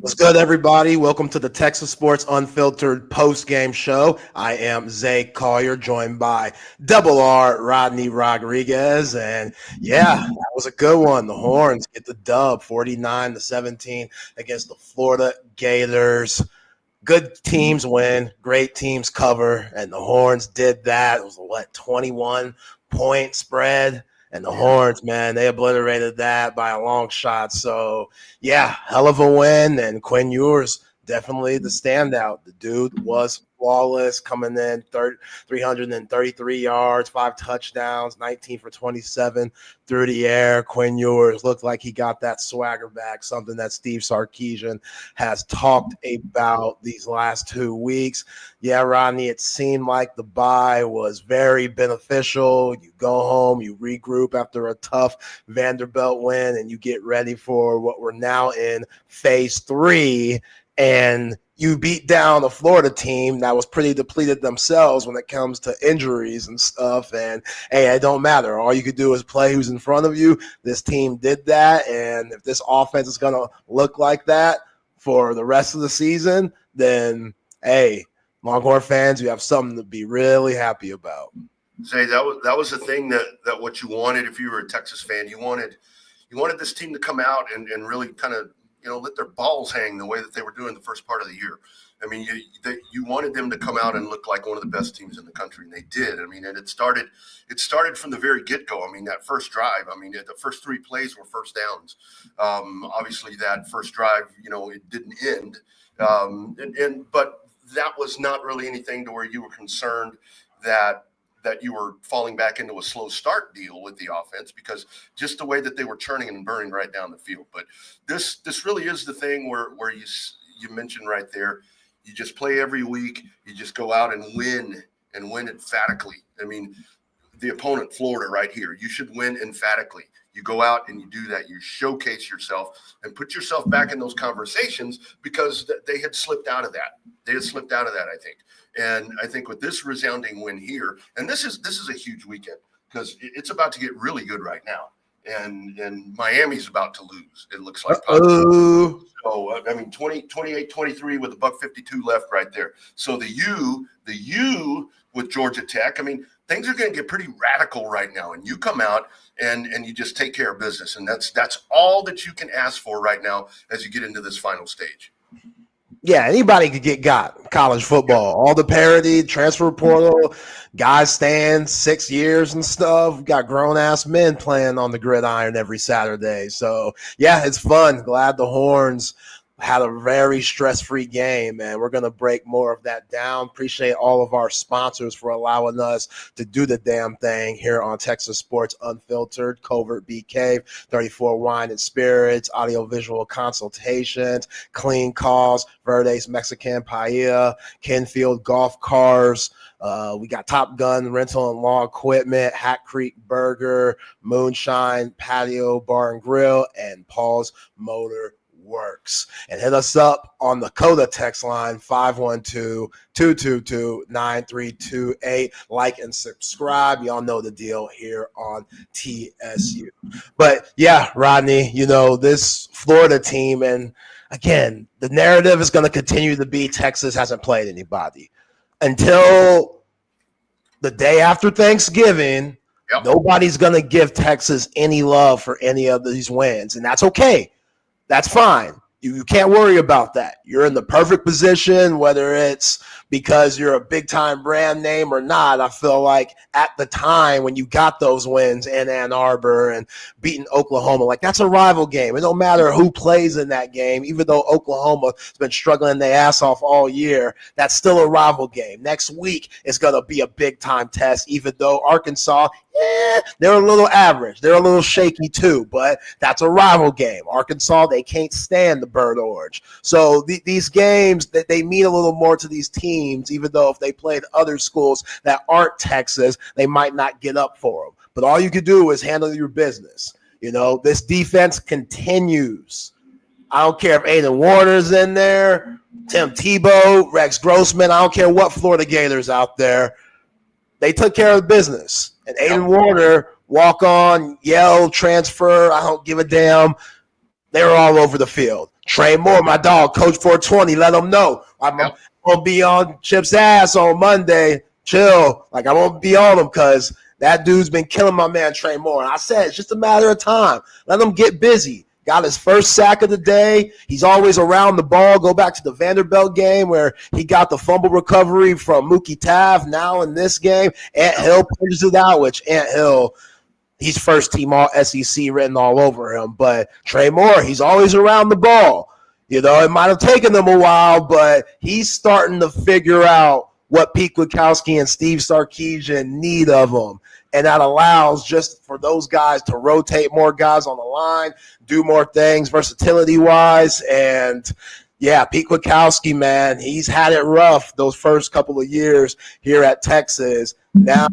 What's good, everybody? Welcome to the Texas Sports Unfiltered post-game show. I am Zay Collier, joined by Double R Rodney Rodriguez, and that was a good one. The Horns get the dub, 49-17 against the Florida Gators. Good teams win, great teams cover, and the Horns did that. It was a 21-point spread. And the Horns, man, they obliterated that by a long shot. So, hell of a win. And Quinn Ewers, definitely the standout. The dude was flawless, coming in 333 yards, 5 touchdowns, 19 for 27 through the air. Quinn Ewers looked like he got that swagger back, something that Steve Sarkisian has talked about these last 2 weeks. Yeah, Rodney, it seemed like the bye was very beneficial. You go home, you regroup after a tough Vanderbilt win, and you get ready for what we're now in phase 3. And you beat down a Florida team that was pretty depleted themselves when it comes to injuries and stuff. And, hey, it don't matter. All you could do is play who's in front of you. This team did that. And if this offense is going to look like that for the rest of the season, then, hey, Longhorn fans, you have something to be really happy about. Say that was the thing that what you wanted if you were a Texas fan. You wanted this team to come out and really kind of let their balls hang the way that they were doing the first part of the year. I mean, you wanted them to come out and look like one of the best teams in the country, and they did. I mean, and it started from the very get-go. I mean, that first drive, the first 3 plays were first downs. Obviously, that first drive, it didn't end. But that was not really anything to where you were concerned that you were falling back into a slow start deal with the offense, because just the way that they were churning and burning right down the field. But this really is the thing where you mentioned right there, you just play every week, you just go out and win emphatically. I mean, the opponent, Florida, right here, you should win emphatically. You go out and you do that. You showcase yourself and put yourself back in those conversations, because they had slipped out of that. I think. And I think with this resounding win here, and this is a huge weekend, because it's about to get really good right now. And Miami's about to lose, it looks like. So, 28-23 with $1:52 left right there. So the U with Georgia Tech, things are going to get pretty radical right now. And you come out and you just take care of business. And that's all that you can ask for right now as you get into this final stage. Yeah, anybody could got college football. All the parity, transfer portal, guys stand 6 years and stuff. We got grown-ass men playing on the gridiron every Saturday. So, it's fun. Glad the Horns had a very stress-free game, and we're going to break more of that down. Appreciate all of our sponsors for allowing us to do the damn thing here on Texas Sports Unfiltered. Covert Bee Cave, 34 Wine and Spirits, audiovisual consultations, Clean Calls, Verde's Mexican Paella, Kenfield Golf Cars. We got Top Gun Rental and Law Equipment, Hat Creek Burger, Moonshine, Patio Bar and Grill, and Paul's Motor Werks. And hit us up on the Coda text line, 512-222-9328. Like and subscribe. Y'all know the deal here on TSU. But Rodney, this Florida team, and again, the narrative is going to continue to be Texas hasn't played anybody until the day after Thanksgiving. Yep. Nobody's going to give Texas any love for any of these wins, and that's okay. That's fine. You can't worry about that. You're in the perfect position, whether it's because you're a big-time brand name or not. I feel like at the time when you got those wins in Ann Arbor and beating Oklahoma, that's a rival game. It don't matter who plays in that game, even though Oklahoma's been struggling their ass off all year, that's still a rival game. Next week is going to be a big-time test, even though Arkansas, they're a little average. They're a little shaky too, but that's a rival game. Arkansas, they can't stand the Bird Orange. So these games, that they mean a little more to these teams, even though if they played other schools that aren't Texas, they might not get up for them. But all you can do is handle your business. This defense continues. I don't care if Aiden Warner's in there, Tim Tebow, Rex Grossman. I don't care what Florida Gators out there. They took care of business. And Aiden Warner, walk on, yell, transfer, I don't give a damn. They were all over the field. Trey Moore, my dog, Coach 420, let him know. I'm going to be on Chip's ass on Monday. Chill. Like, I won't be on him because that dude's been killing my man Trey Moore. And I said, it's just a matter of time. Let him get busy. Got his first sack of the day. He's always around the ball. Go back to the Vanderbilt game where he got the fumble recovery from Mookie Tav. Now in this game, Ant Hill punches it out, which Ant Hill, he's first team all SEC written all over him. But Trey Moore, he's always around the ball. You know, it might have taken him a while, but he's starting to figure out what Pete Kwiatkowski and Steve Sarkisian need of him. And that allows just for those guys to rotate more guys on the line, do more things versatility-wise. And, yeah, Pete Kwiatkowski, man, he's had it rough those first couple of years here at Texas. Now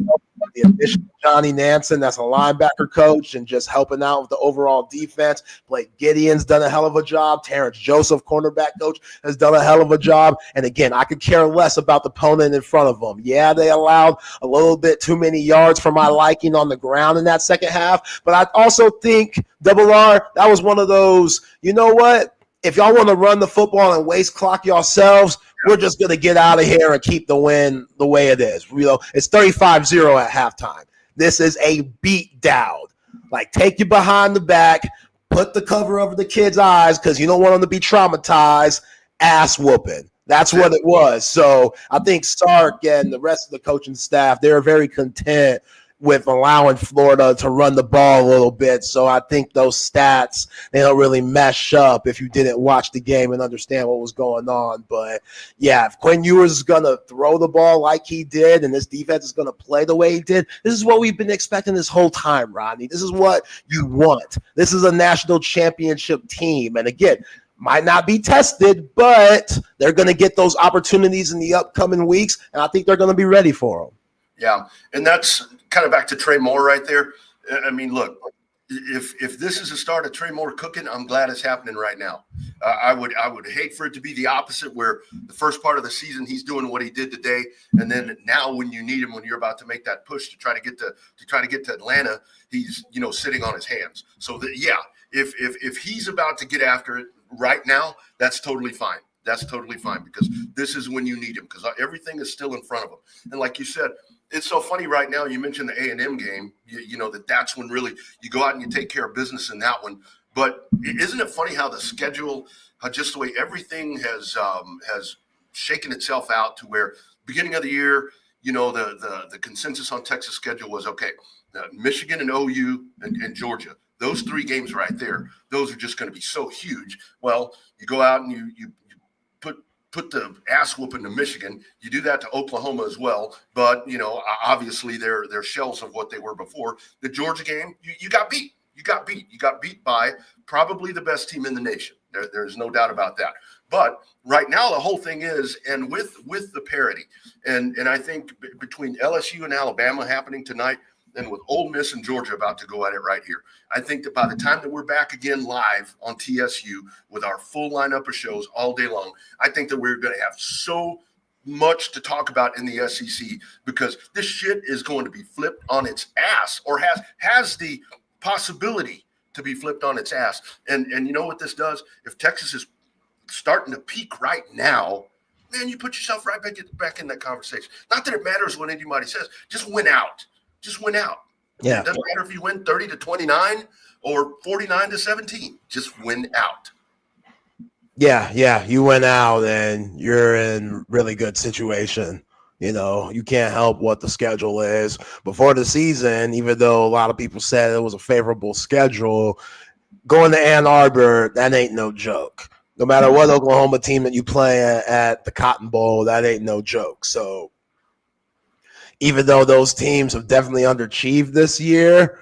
the addition of Johnny Nansen, that's a linebacker coach, and just helping out with the overall defense. Blake Gideon's done a hell of a job. Terrence Joseph, cornerback coach, has done a hell of a job. And, again, I could care less about the opponent in front of them. Yeah, they allowed a little bit too many yards for my liking on the ground in that second half. But I also think, Double R, that was one of those, you know what? If y'all want to run the football and waste clock yourselves, we're just going to get out of here and keep the win the way it is. You know, it's 35-0 at halftime. This is a beat down. Like, take you behind the back, put the cover over the kids' eyes because you don't want them to be traumatized, ass whooping. That's what it was. So I think Sark and the rest of the coaching staff, they're very content with allowing Florida to run the ball a little bit. So I think those stats, they don't really mesh up if you didn't watch the game and understand what was going on. But, yeah, if Quinn Ewers is going to throw the ball like he did and this defense is going to play the way he did, this is what we've been expecting this whole time, Rodney. This is what you want. This is a national championship team. And, again, might not be tested, but they're going to get those opportunities in the upcoming weeks, and I think they're going to be ready for them. Yeah, and that's kind of back to Trey Moore right there. I mean, look, if this is the start of Trey Moore cooking, I'm glad it's happening right now. I would hate for it to be the opposite, where the first part of the season he's doing what he did today, and then now when you need him, when you're about to make that push to try to get to Atlanta, he's sitting on his hands. So if he's about to get after it right now, that's totally fine. That's totally fine because this is when you need him because everything is still in front of him. And like you said, it's so funny right now. You mentioned the A&M game, you know, that's when really you go out and you take care of business in that one. But isn't it funny how the schedule, how just the way everything has shaken itself out to where beginning of the year, you know, the consensus on Texas schedule was, okay, Michigan and OU and Georgia. Those three games right there, those are just going to be so huge. Well, you go out and you put the ass whooping to Michigan. You do that to Oklahoma as well. But, you know, obviously they're shells of what they were before. The Georgia game, you got beat. You got beat by probably the best team in the nation. There's no doubt about that. But right now the whole thing is, and with the parity, and I think between LSU and Alabama happening tonight, and with Ole Miss and Georgia about to go at it right here, I think that by the time that we're back again live on TSU with our full lineup of shows all day long, I think that we're going to have so much to talk about in the SEC because this shit is going to be flipped on its ass, or has the possibility to be flipped on its ass. And you know what this does? If Texas is starting to peak right now, man, you put yourself right back in that conversation. Not that it matters what anybody says. Just win out. Just win out. Yeah. It doesn't matter if you win 30-29 or 49-17. Just win out. Yeah. You win out and you're in really good situation. You know, you can't help what the schedule is. Before the season, even though a lot of people said it was a favorable schedule, going to Ann Arbor, that ain't no joke. No matter what Oklahoma team that you play at the Cotton Bowl, that ain't no joke. So even though those teams have definitely underachieved this year,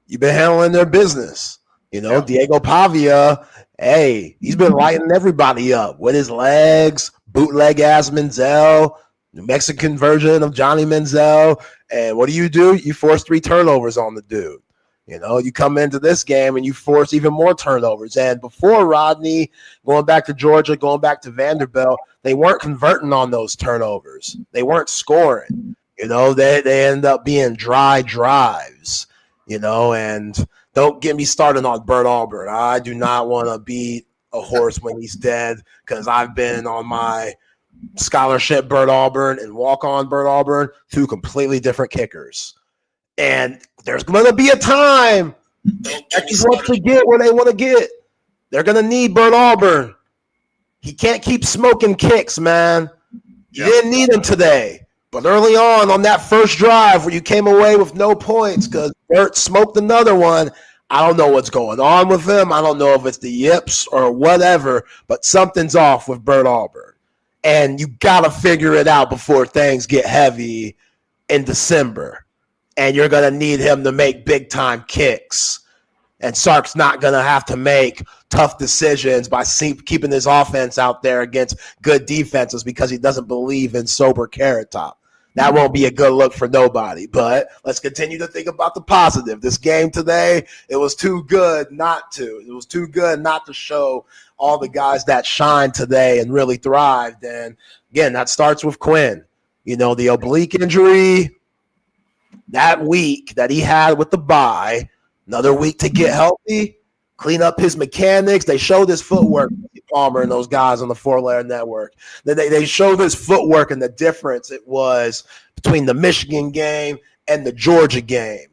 you've been handling their business. You know, Diego Pavia, hey, he's been lighting everybody up with his legs, bootleg-ass Menzel, New Mexican version of Johnny Manziel. And what do? You force 3 turnovers on the dude. You know, you come into this game and you force even more turnovers. And before Rodney, going back to Georgia, going back to Vanderbilt, they weren't converting on those turnovers. They weren't scoring. You know, they end up being dry drives, you know, and Don't get me started on Bert Auburn. I do not want to beat a horse when he's dead because I've been on my scholarship Bert Auburn and walk-on Bert Auburn, two completely different kickers. And there's going to be a time Texas wants to get where they want to get. They're going to need Bert Auburn. He can't keep smoking kicks, man. You didn't need him today. But early on that first drive where you came away with no points because Bert smoked another one, I don't know what's going on with him. I don't know if it's the yips or whatever, but something's off with Bert Auburn. And you got to figure it out before things get heavy in December. And you're going to need him to make big-time kicks. And Sark's not going to have to make tough decisions by keeping his offense out there against good defenses because he doesn't believe in sober Carrot Top. That won't be a good look for nobody. But let's continue to think about the positive. This game today, it was too good not to. It was too good not to show all the guys that shined today and really thrived. And, again, that starts with Quinn. You know, the oblique injury that week that he had with the bye, another week to get healthy, clean up his mechanics. They showed his footwork, Palmer and those guys on the 4-Layer Network. They showed his footwork and the difference it was between the Michigan game and the Georgia game.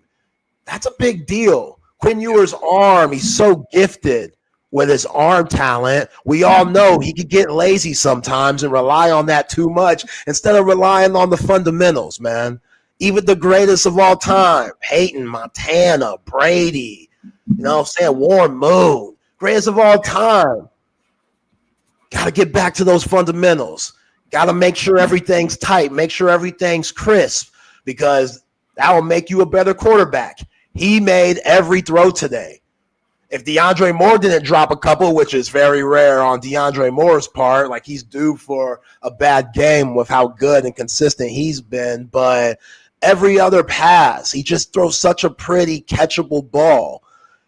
That's a big deal. Quinn Ewer's arm, he's so gifted with his arm talent. We all know he could get lazy sometimes and rely on that too much instead of relying on the fundamentals, man. Even the greatest of all time, Peyton, Montana, Brady, you know what I'm saying, Warren Moon, greatest of all time. Got to get back to those fundamentals. Got to make sure everything's tight, make sure everything's crisp, because that will make you a better quarterback. He made every throw today. If DeAndre Moore didn't drop a couple, which is very rare on DeAndre Moore's part, like he's due for a bad game with how good and consistent he's been, but every other pass, he just throws such a pretty catchable ball.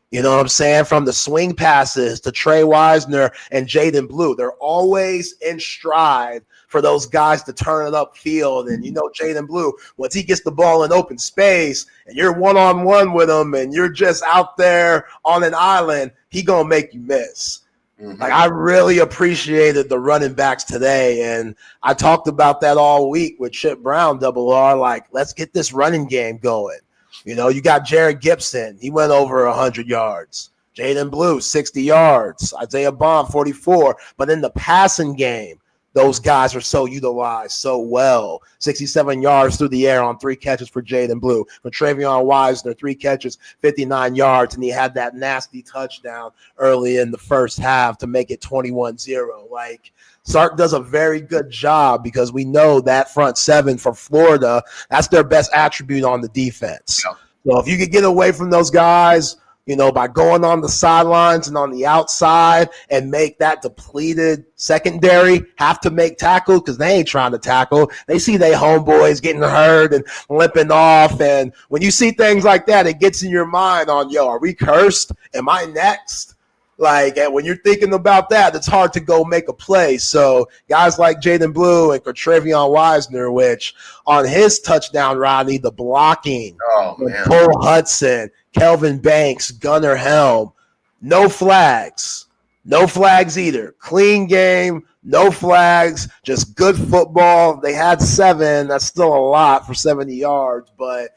You know what I'm saying? From the swing passes to Trey Wisner and Jaden Blue, they're always in stride for those guys to turn it upfield. And, you know, Jaden Blue, once he gets the ball in open space and you're one-on-one with him and you're just out there on an island, he going to make you miss. Mm-hmm. Like, I really appreciated the running backs today, and I talked about that all week with Chip Brown, Double R, like, let's get this running game going. You know, you got Jared Gibson. He went over 100 yards. Jaden Blue, 60 yards. Isaiah Bond, 44. But in the passing game, those guys are so utilized so well. 67 yards through the air on 3 catches for Jaden Blue. For Travion Wisner, 3 catches, 59 yards, and he had that nasty touchdown early in the first half to make it 21-0. Like, Sark does a very good job because we know that front seven for Florida, that's their best attribute on the defense. Yeah. So if you could get away from those guys, you know, by going on the sidelines and on the outside and make that depleted secondary have to make tackles because they ain't trying to tackle. They see their homeboys getting hurt and limping off. And when you see things like that, it gets in your mind on, yo, are we cursed? Am I next? Like, and when you're thinking about that, it's hard to go make a play. So guys like Jaden Blue and Travion Wisner, which on his touchdown, Rodney, the blocking, Cole Hudson, Kelvin Banks, Gunnar Helm, no flags. No flags either. Clean game, no flags, just good football. They had 7. That's still a lot for 70 yards, but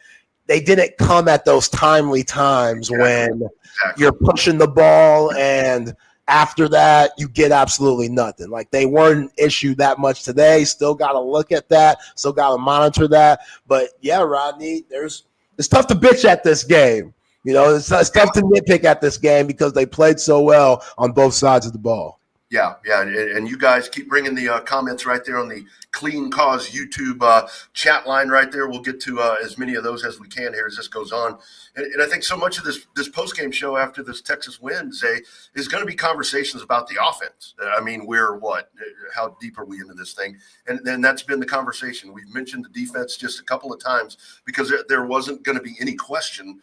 they didn't come at those timely times when you're pushing the ball and after that you get absolutely nothing. Like, they weren't issued that much today. Still got to look at that. Still got to monitor that. But, yeah, Rodney, it's tough to bitch at this game. You know, it's tough to nitpick at this game because they played so well on both sides of the ball. Yeah, and you guys keep bringing the comments right there on the Clean Cause YouTube chat line right there. We'll get to as many of those as we can here as this goes on. And I think so much of this post-game show after this Texas win, Zay, is going to be conversations about the offense. I mean, how deep are we into this thing? And then that's been the conversation. We've mentioned the defense just a couple of times because there wasn't going to be any question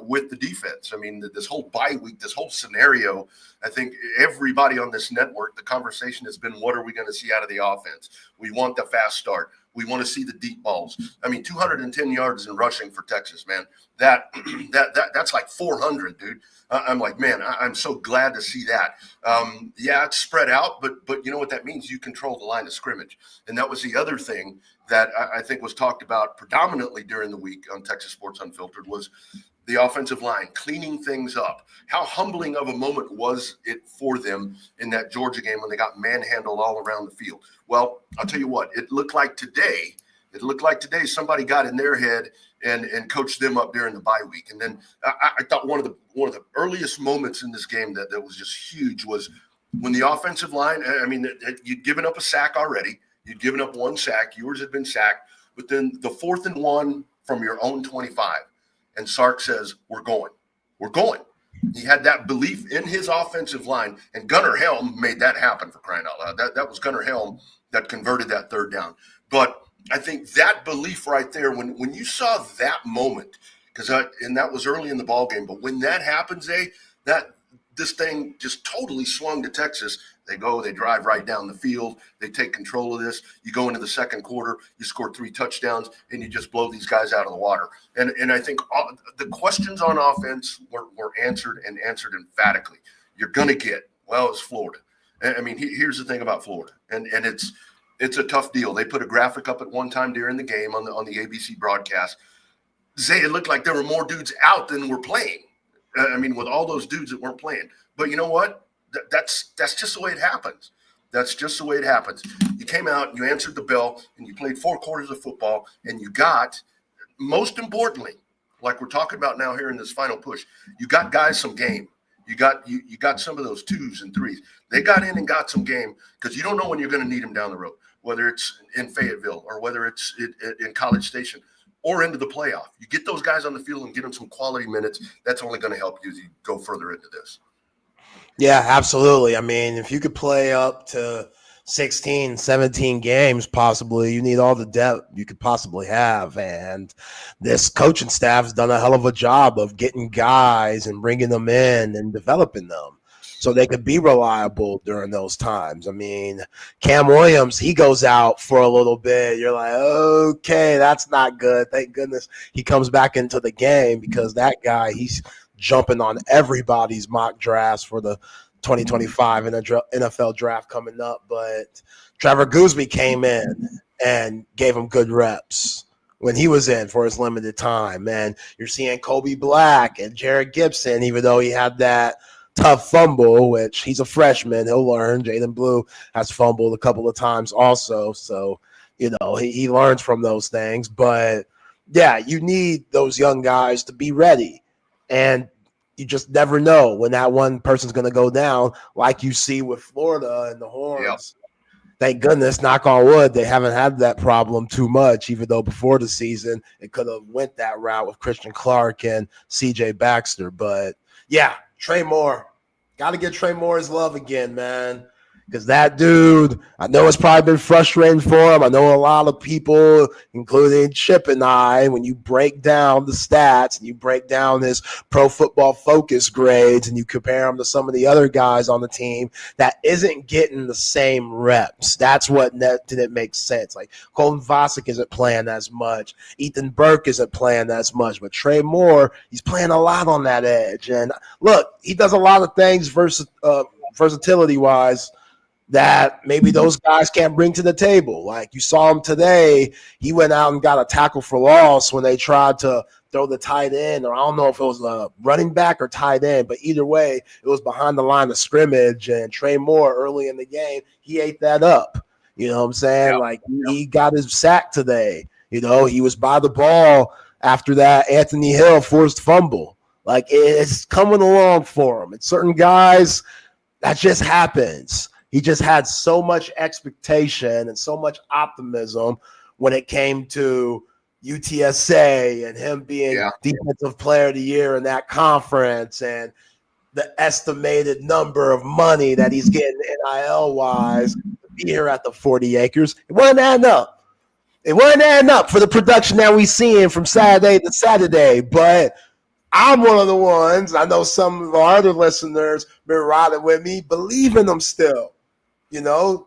with the defense. I mean, this whole bye week, this whole scenario, I think everybody on this network, the conversation has been, what are we going to see out of the offense? We want the fast start. We want to see the deep balls. I mean, 210 yards in rushing for Texas, man. That's like 400, dude. I'm like, man, I'm so glad to see that. Yeah, it's spread out, but you know what that means? You control the line of scrimmage. And that was the other thing that I think was talked about predominantly during the week on Texas Sports Unfiltered was the offensive line cleaning things up. How humbling of a moment was it for them in that Georgia game when they got manhandled all around the field? Well, I'll tell you what, it looked like today somebody got in their head and coached them up during the bye week. And then I thought one of the earliest moments in this game that was just huge was when the offensive line, I mean, you'd given up a sack already. You'd given up one sack. Yours had been sacked. But then the 4th and 1 from your own 25. And Sark says, we're going. He had that belief in his offensive line, and Gunnar Helm made that happen, for crying out loud. That was Gunnar Helm that converted that 3rd down. But I think that belief right there, when you saw that moment, and that was early in the ball game, but when that happens, this thing just totally swung to Texas. They drive right down the field. They take control of this. You go into the second quarter, you score 3 touchdowns, and you just blow these guys out of the water. And I think the questions on offense were answered emphatically. You're going to get, it's Florida. I mean, here's the thing about Florida, and it's a tough deal. They put a graphic up at one time during the game on the ABC broadcast. It looked like there were more dudes out than were playing. I mean, with all those dudes that weren't playing. But you know what? That's just the way it happens. That's just the way it happens. You came out, you answered the bell, and you played 4 quarters of football, and you got, most importantly, like we're talking about now here in this final push, you got guys some game. You got some of those 2s and 3s. They got in and got some game because you don't know when you're going to need them down the road, whether it's in Fayetteville or whether it's in College Station or into the playoff. You get those guys on the field and get them some quality minutes. That's only going to help you as you go further into this. Yeah, absolutely. I mean, if you could play up to 16, 17 games, possibly, you need all the depth you could possibly have. And this coaching staff has done a hell of a job of getting guys and bringing them in and developing them so they could be reliable during those times. I mean, Cam Williams, he goes out for a little bit. You're like, okay, that's not good. Thank goodness he comes back into the game because that guy, he's jumping on everybody's mock drafts for the 2025 NFL draft coming up. But Trevor Gooseby came in and gave him good reps when he was in for his limited time. And you're seeing Kobe Black and Jared Gibson, even though he had that tough fumble, which he's a freshman, he'll learn. Jaden Blue has fumbled a couple of times also. So, he learns from those things. But, yeah, you need those young guys to be ready. And you just never know when that one person's going to go down, like you see with Florida and the Horns. Yep. Thank goodness, knock on wood, they haven't had that problem too much, even though before the season it could have went that route with Christian Clark and C.J. Baxter. But, yeah, Trey Moore. Got to get Trey Moore his love again, man. Because that dude, I know it's probably been frustrating for him. I know a lot of people, including Chip and I, when you break down the stats and you break down his Pro Football Focus grades and you compare him to some of the other guys on the team that isn't getting the same reps. That's what didn't make sense. Like Colton Vasek isn't playing as much. Ethan Burke isn't playing as much. But Trey Moore, he's playing a lot on that edge. And look, he does a lot of things versatility-wise that maybe those guys can't bring to the table. Like you saw him today, he went out and got a tackle for loss when they tried to throw the tight end, or I don't know if it was a running back or tight end, but either way, it was behind the line of scrimmage, and Trey Moore early in the game, he ate that up. You know what I'm saying? Yep. Like he got his sack today. He was by the ball after that Anthony Hill forced fumble. Like it's coming along for him. It's certain guys, that just happens. He just had so much expectation and so much optimism when it came to UTSA and him being Defensive Player of the Year in that conference and the estimated number of money that he's getting NIL-wise to be here at the 40 acres. It wasn't adding up. It wasn't adding up for the production that we seeing from Saturday to Saturday, but I'm one of the ones, I know some of our other listeners been riding with me, believe in them still.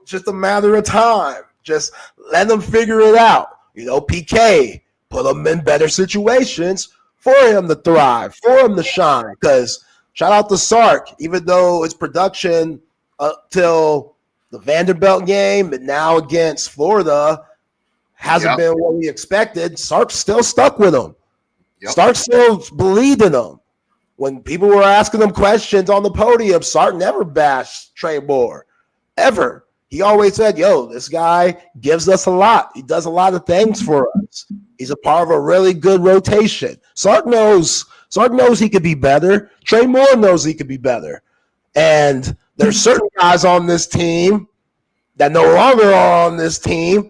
Just a matter of time. Just let them figure it out. PK, put him in better situations for him to thrive, for him to shine. Because shout out to Sark, even though his production till the Vanderbilt game and now against Florida hasn't been what we expected, Sark still stuck with him. Sark still believed in him. When people were asking him questions on the podium, Sark never bashed Trey Moore, ever. He always said, this guy gives us a lot. He does a lot of things for us. He's a part of a really good rotation. Sark knows he could be better. Trey Moore knows he could be better. And there's certain guys on this team that no longer are on this team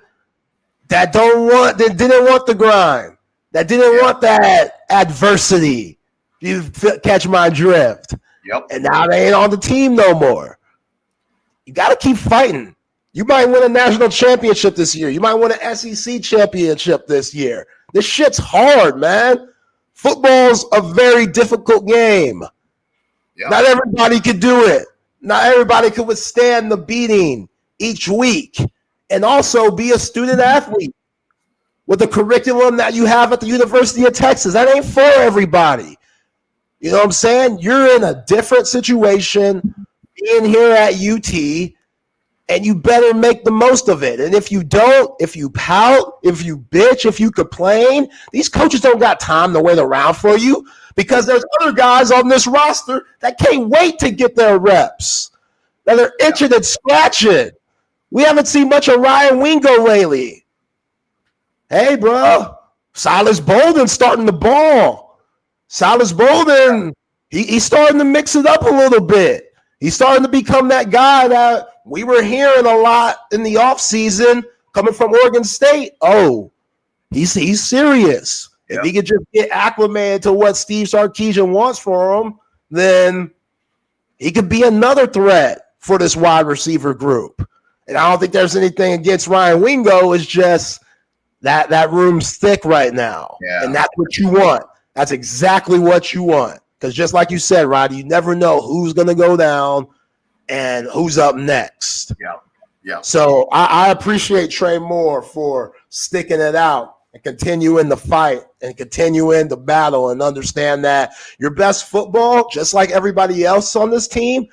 that didn't want the grind, that didn't want that adversity. You catch my drift. Yep. And now they ain't on the team no more. You got to keep fighting. You might win a national championship this year. You might win an SEC championship this year. This shit's hard, man. Football's a very difficult game. Yep. Not everybody could do it. Not everybody could withstand the beating each week and also be a student athlete with the curriculum that you have at the University of Texas. That ain't for everybody. You know what I'm saying? You're in a different situation being here at UT, and you better make the most of it. And if you don't, if you pout, if you bitch, if you complain, these coaches don't got time to wait around for you because there's other guys on this roster that can't wait to get their reps, that are itching and scratching. We haven't seen much of Ryan Wingo lately. Hey, bro, Silas Bolden starting the ball. Silas Bolden, he's starting to mix it up a little bit. He's starting to become that guy that we were hearing a lot in the offseason coming from Oregon State. Oh, he's serious. Yep. If he could just get acclimated to what Steve Sarkisian wants for him, then he could be another threat for this wide receiver group. And I don't think there's anything against Ryan Wingo. It's just that room's thick right now. Yeah. And that's what you want. That's exactly what you want. Because just like you said, Rodney, you never know who's going to go down and who's up next. Yeah. So I appreciate Trey Moore for sticking it out and continuing the fight and continuing the battle and understand that your best football, just like everybody else on this team,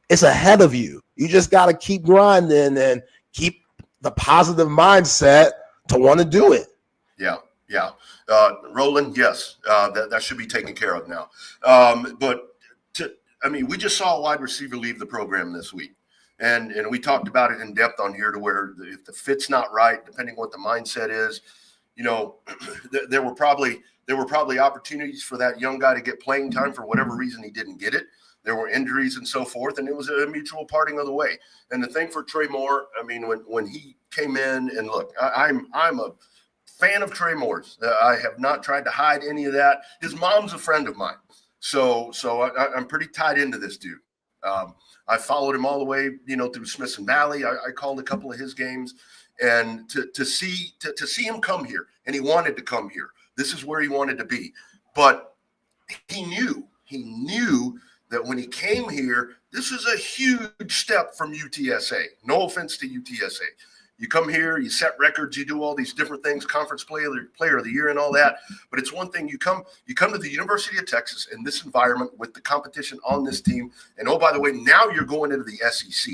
is ahead of you. You just got to keep grinding and keep the positive mindset to want to do it. Yeah. Roland, yes, that should be taken care of now. We just saw a wide receiver leave the program this week, and we talked about it in depth on here to where if the fit's not right, depending on what the mindset is, there were probably opportunities for that young guy to get playing time for whatever reason he didn't get it. There were injuries and so forth, and it was a mutual parting of the way. And the thing for Trey Moore, when he came in, and look, I'm a fan of Trey Moore's. I have not tried to hide any of that. His mom's a friend of mine, so I'm pretty tied into this dude. I followed him all the way, through Smithson Valley. I called a couple of his games, and to see him come here, and he wanted to come here. This is where he wanted to be, but he knew that when he came here, this is a huge step from UTSA. No offense to UTSA. You come here, you set records, you do all these different things, conference player of the year and all that. But it's one thing, you come to the University of Texas in this environment with the competition on this team. And oh, by the way, now you're going into the SEC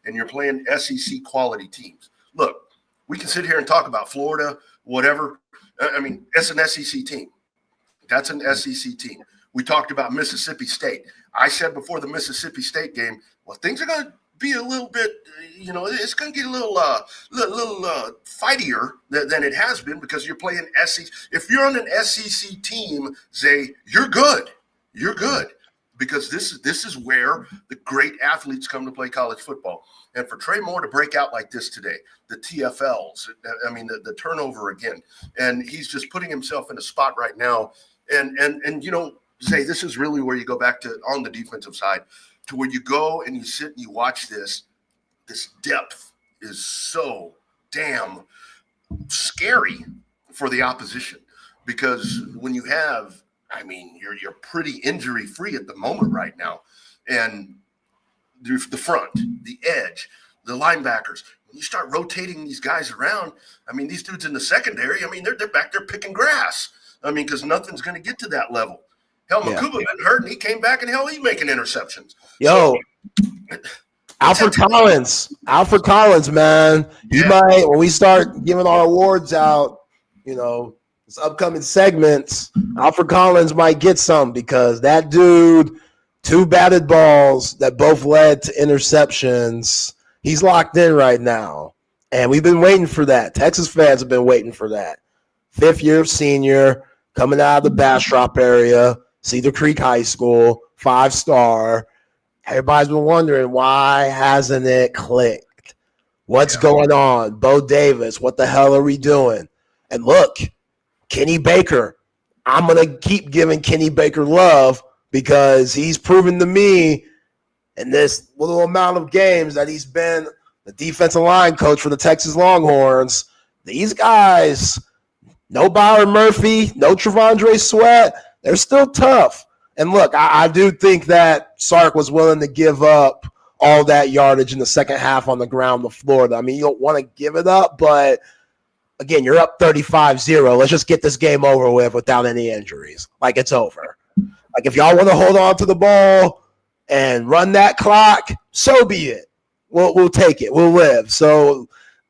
and you're playing SEC quality teams. Look, we can sit here and talk about Florida, whatever. It's an SEC team. That's an SEC team. We talked about Mississippi State. I said before the Mississippi State game, well, things are going to be a little bit, it's going to get a little fightier than it has been because you're playing SEC. If you're on an SEC team, Zay, you're good. You're good because this is where the great athletes come to play college football. And for Trey Moore to break out like this today, the TFLs, the turnover again, and he's just putting himself in a spot right now. And Zay, this is really where you go back to on the defensive side to where you go and you sit and you watch this depth is so damn scary for the opposition because when you have, you're pretty injury free at the moment right now. And the front, the edge, the linebackers, you start rotating these guys around. I mean, these dudes in the secondary, I mean, they're back there picking grass. I mean, because nothing's going to get to that level. Hell, Makuba been hurt, and he came back, and hell, he's making interceptions. Yo, so, Alfred Collins, man. He might, when we start giving our awards out, this upcoming segments, Alfred Collins might get some because that dude, 2 batted balls that both led to interceptions. He's locked in right now. And we've been waiting for that. Texas fans have been waiting for that. 5th-year senior, coming out of the Bastrop area, Cedar Creek High School, 5-star. Everybody's been wondering, why hasn't it clicked? What's going on? Bo Davis, what the hell are we doing? And look, Kenny Baker. I'm going to keep giving Kenny Baker love because he's proven to me in this little amount of games that he's been the defensive line coach for the Texas Longhorns. These guys, no Byron Murphy, no Trevondre Sweat, they're still tough. And look, I do think that Sark was willing to give up all that yardage in the second half on the ground to Florida. I mean, you don't want to give it up, but again, you're up 35-0. Let's just get this game over with without any injuries. Like, it's over. Like, if y'all want to hold on to the ball and run that clock, so be it. We'll take it. We'll live. So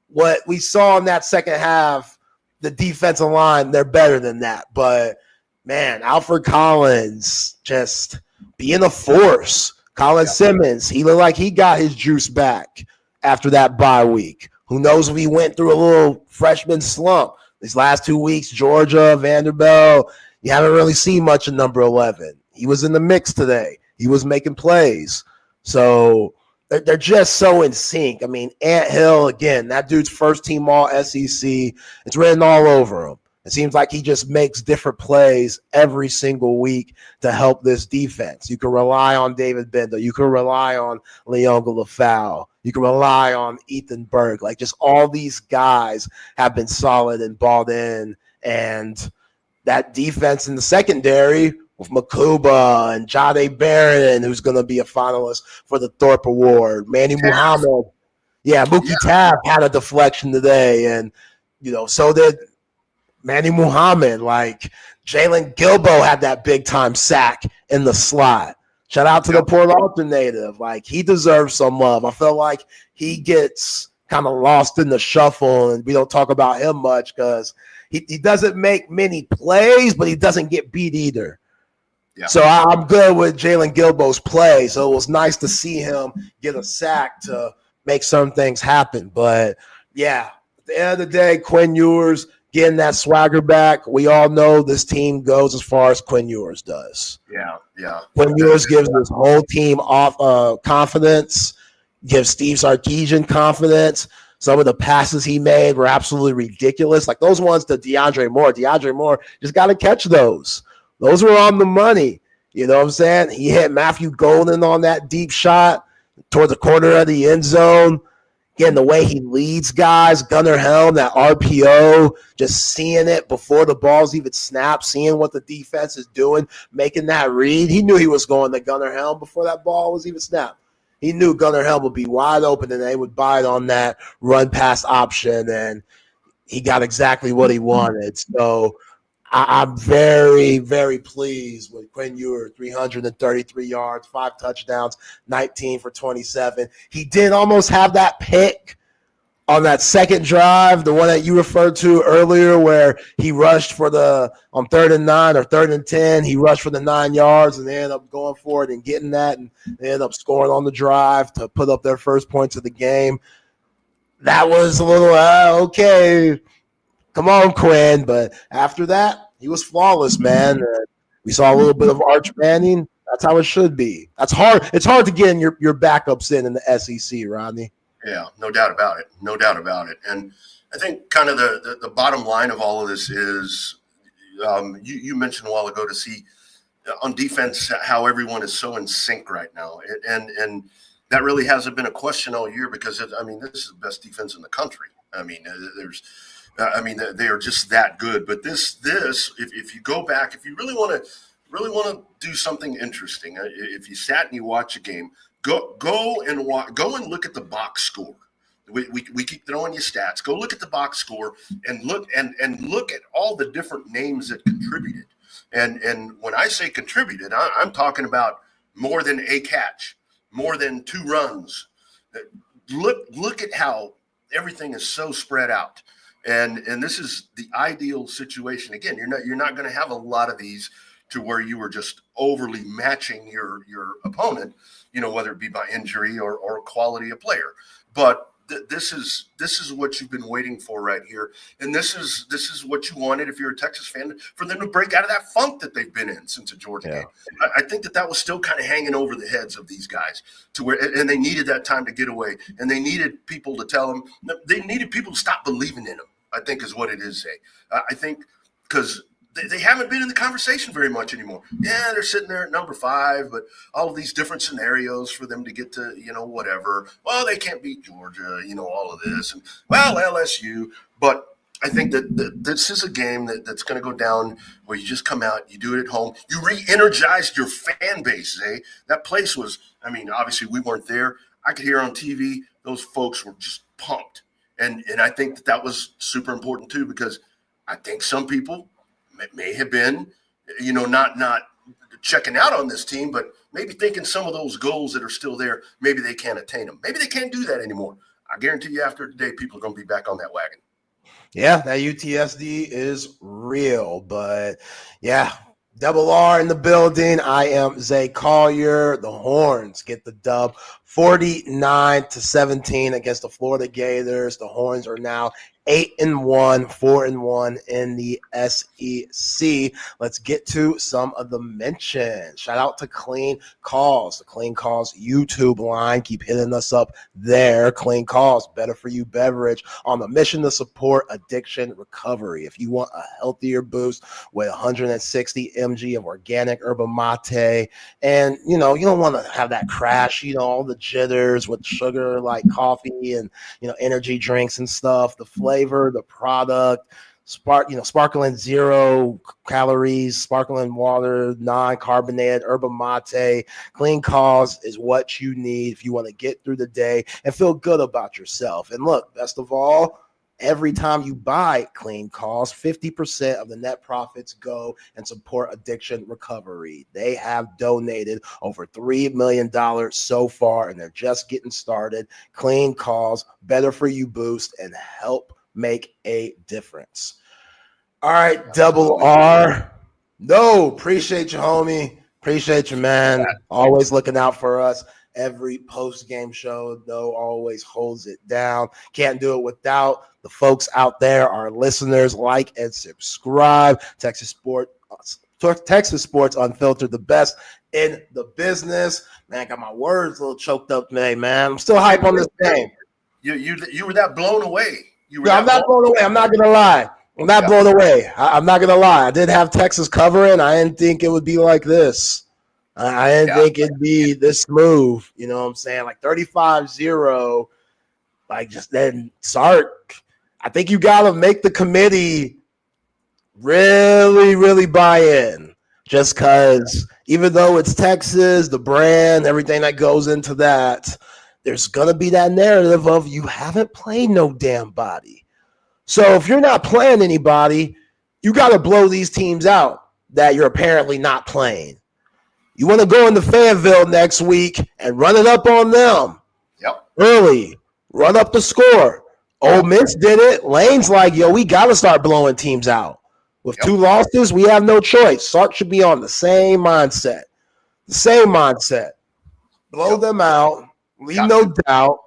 what we saw in that second half, the defensive line, they're better than that. But, man, Alfred Collins just being a force. Colin Simmons, he looked like he got his juice back after that bye week. Who knows if he went through a little freshman slump. These last 2 weeks, Georgia, Vanderbilt, you haven't really seen much of number 11. He was in the mix today. He was making plays. So they're just so in sync. I mean, Ant Hill, again, that dude's first team all SEC. It's written all over him. It seems like he just makes different plays every single week to help this defense. You can rely on David Bender. You can rely on Leon Galafau. You can rely on Ethan Berg. Like, just all these guys have been solid and balled in. And that defense in the secondary with Makuba and Jade Barron, who's going to be a finalist for the Thorpe Award. Manny Muhammad. Yeah, Mookie Tabb had a deflection today. And, so did Manny Muhammad. Like, Jalen Gilbo had that big-time sack in the slot. Shout out to the Port Arthur native. Like, he deserves some love. I feel like he gets kind of lost in the shuffle, and we don't talk about him much because he doesn't make many plays, but he doesn't get beat either. Yeah. So I'm good with Jalen Gilbo's play. So it was nice to see him get a sack to make some things happen. But, yeah, at the end of the day, Quinn Ewers getting that swagger back. We all know this team goes as far as Quinn Ewers does. Yeah. Quinn Ewers gives this whole team off confidence, gives Steve Sarkisian confidence. Some of the passes he made were absolutely ridiculous. Like those ones to DeAndre Moore. DeAndre Moore just got to catch those. Those were on the money. You know what I'm saying? He hit Matthew Golden on that deep shot toward the corner of the end zone. Again, the way he leads guys, Gunnar Helm, that RPO, just seeing it before the ball's even snapped, seeing what the defense is doing, making that read. He knew he was going to Gunnar Helm before that ball was even snapped. He knew Gunnar Helm would be wide open and they would bite on that run pass option, and he got exactly what he wanted. So I'm very, very pleased with Quinn Ewers, 333 yards, 5 touchdowns, 19 for 27. He did almost have that pick on that second drive, the one that you referred to earlier, where he rushed for on 3rd and 9 or 3rd and 10, he rushed for the 9 yards and they ended up going for it and getting that, and they ended up scoring on the drive to put up their first points of the game. That was a little, okay, come on, Quinn. But after that, he was flawless, man. We saw a little bit of Arch Manning. That's how it should be. That's hard. It's hard to get your backups in the SEC, Rodney. Yeah, no doubt about it. No doubt about it. And I think kind of the bottom line of all of this is you mentioned a while ago to see on defense how everyone is so in sync right now. And that really hasn't been a question all year because, this is the best defense in the country. They are just that good. But this, if you go back, if you really want to do something interesting, if you sat and you watch a game, go and look at the box score. We keep throwing you stats. Go look at the box score and look at all the different names that contributed. And when I say contributed, I'm talking about more than a catch, more than 2 runs. Look at how everything is so spread out. And this is the ideal situation. Again, you're not going to have a lot of these to where you were just overly matching your opponent, whether it be by injury or quality of player. But this is what you've been waiting for right here, and this is what you wanted if you're a Texas fan, for them to break out of that funk that they've been in since the Georgia game. I think that was still kind of hanging over the heads of these guys, to where, and they needed that time to get away, and they needed people to tell them, they needed people to stop believing in them, I think is what it is, Zay. I think because they haven't been in the conversation very much anymore. Yeah, they're sitting there at number 5, but all of these different scenarios for them to get to, whatever. Well, they can't beat Georgia, all of this. And, well, LSU. But I think that this is a game that's going to go down where you just come out, you do it at home. You re-energized your fan base, eh? That place was, obviously we weren't there. I could hear on TV, those folks were just pumped. And I think that was super important too, because I think some people may have been, not checking out on this team, but maybe thinking some of those goals that are still there, maybe they can't attain them. Maybe they can't do that anymore. I guarantee you after today, people are going to be back on that wagon. Yeah, that UTSD is real, but yeah, Double R in the building. I am Zay Collier. The Horns get the dub 49-17 against the Florida Gators. The Horns are now 8-1, 4-1 in the SEC. Let's get to some of the mentions. Shout out to Clean Calls, the Clean Calls YouTube line. Keep hitting us up there. Clean Calls, better for you beverage on the mission to support addiction recovery. If you want a healthier boost with 160 mg of organic yerba mate, and you don't want to have that crash, all the jitters with sugar like coffee and energy drinks and stuff. The flavor, the product, sparkling 0 calories, sparkling water, non-carbonated yerba mate. Clean Calls is what you need if you want to get through the day and feel good about yourself. And look, best of all, every time you buy Clean Calls, 50% of the net profits go and support addiction recovery. They have donated over $3 million so far, and they're just getting started. Clean Calls, better for you boost, and help make a difference. All right, Double R. No, appreciate you, homie. Appreciate you, man. Always looking out for us. Every post-game show, though, always holds it down. Can't do it without the folks out there, our listeners. Like and subscribe. Texas Sports Unfiltered, the best in the business. Man, got my words a little choked up today, man. I'm still hype on this game. You were that blown away. I'm not blown away. I'm not going to lie. I'm not blown away. I'm not going to lie. I did have Texas covering. I didn't think it would be like this. I didn't think it'd be this smooth. You know what I'm saying? Like 35-0, like just then Sark. I think you got to make the committee really, really buy in. Just because even though it's Texas, the brand, everything that goes into that, there's going to be that narrative of you haven't played no damn body. So if you're not playing anybody, you got to blow these teams out that you're apparently not playing. You want to go into Fayetteville next week and run it up on them. Yep. Early. Run up the score. Ole Miss did it. Lane's like, yo, we got to start blowing teams out. With 2 losses, we have no choice. Sark should be on the same mindset. The same mindset. Blow them out. Leave no doubt.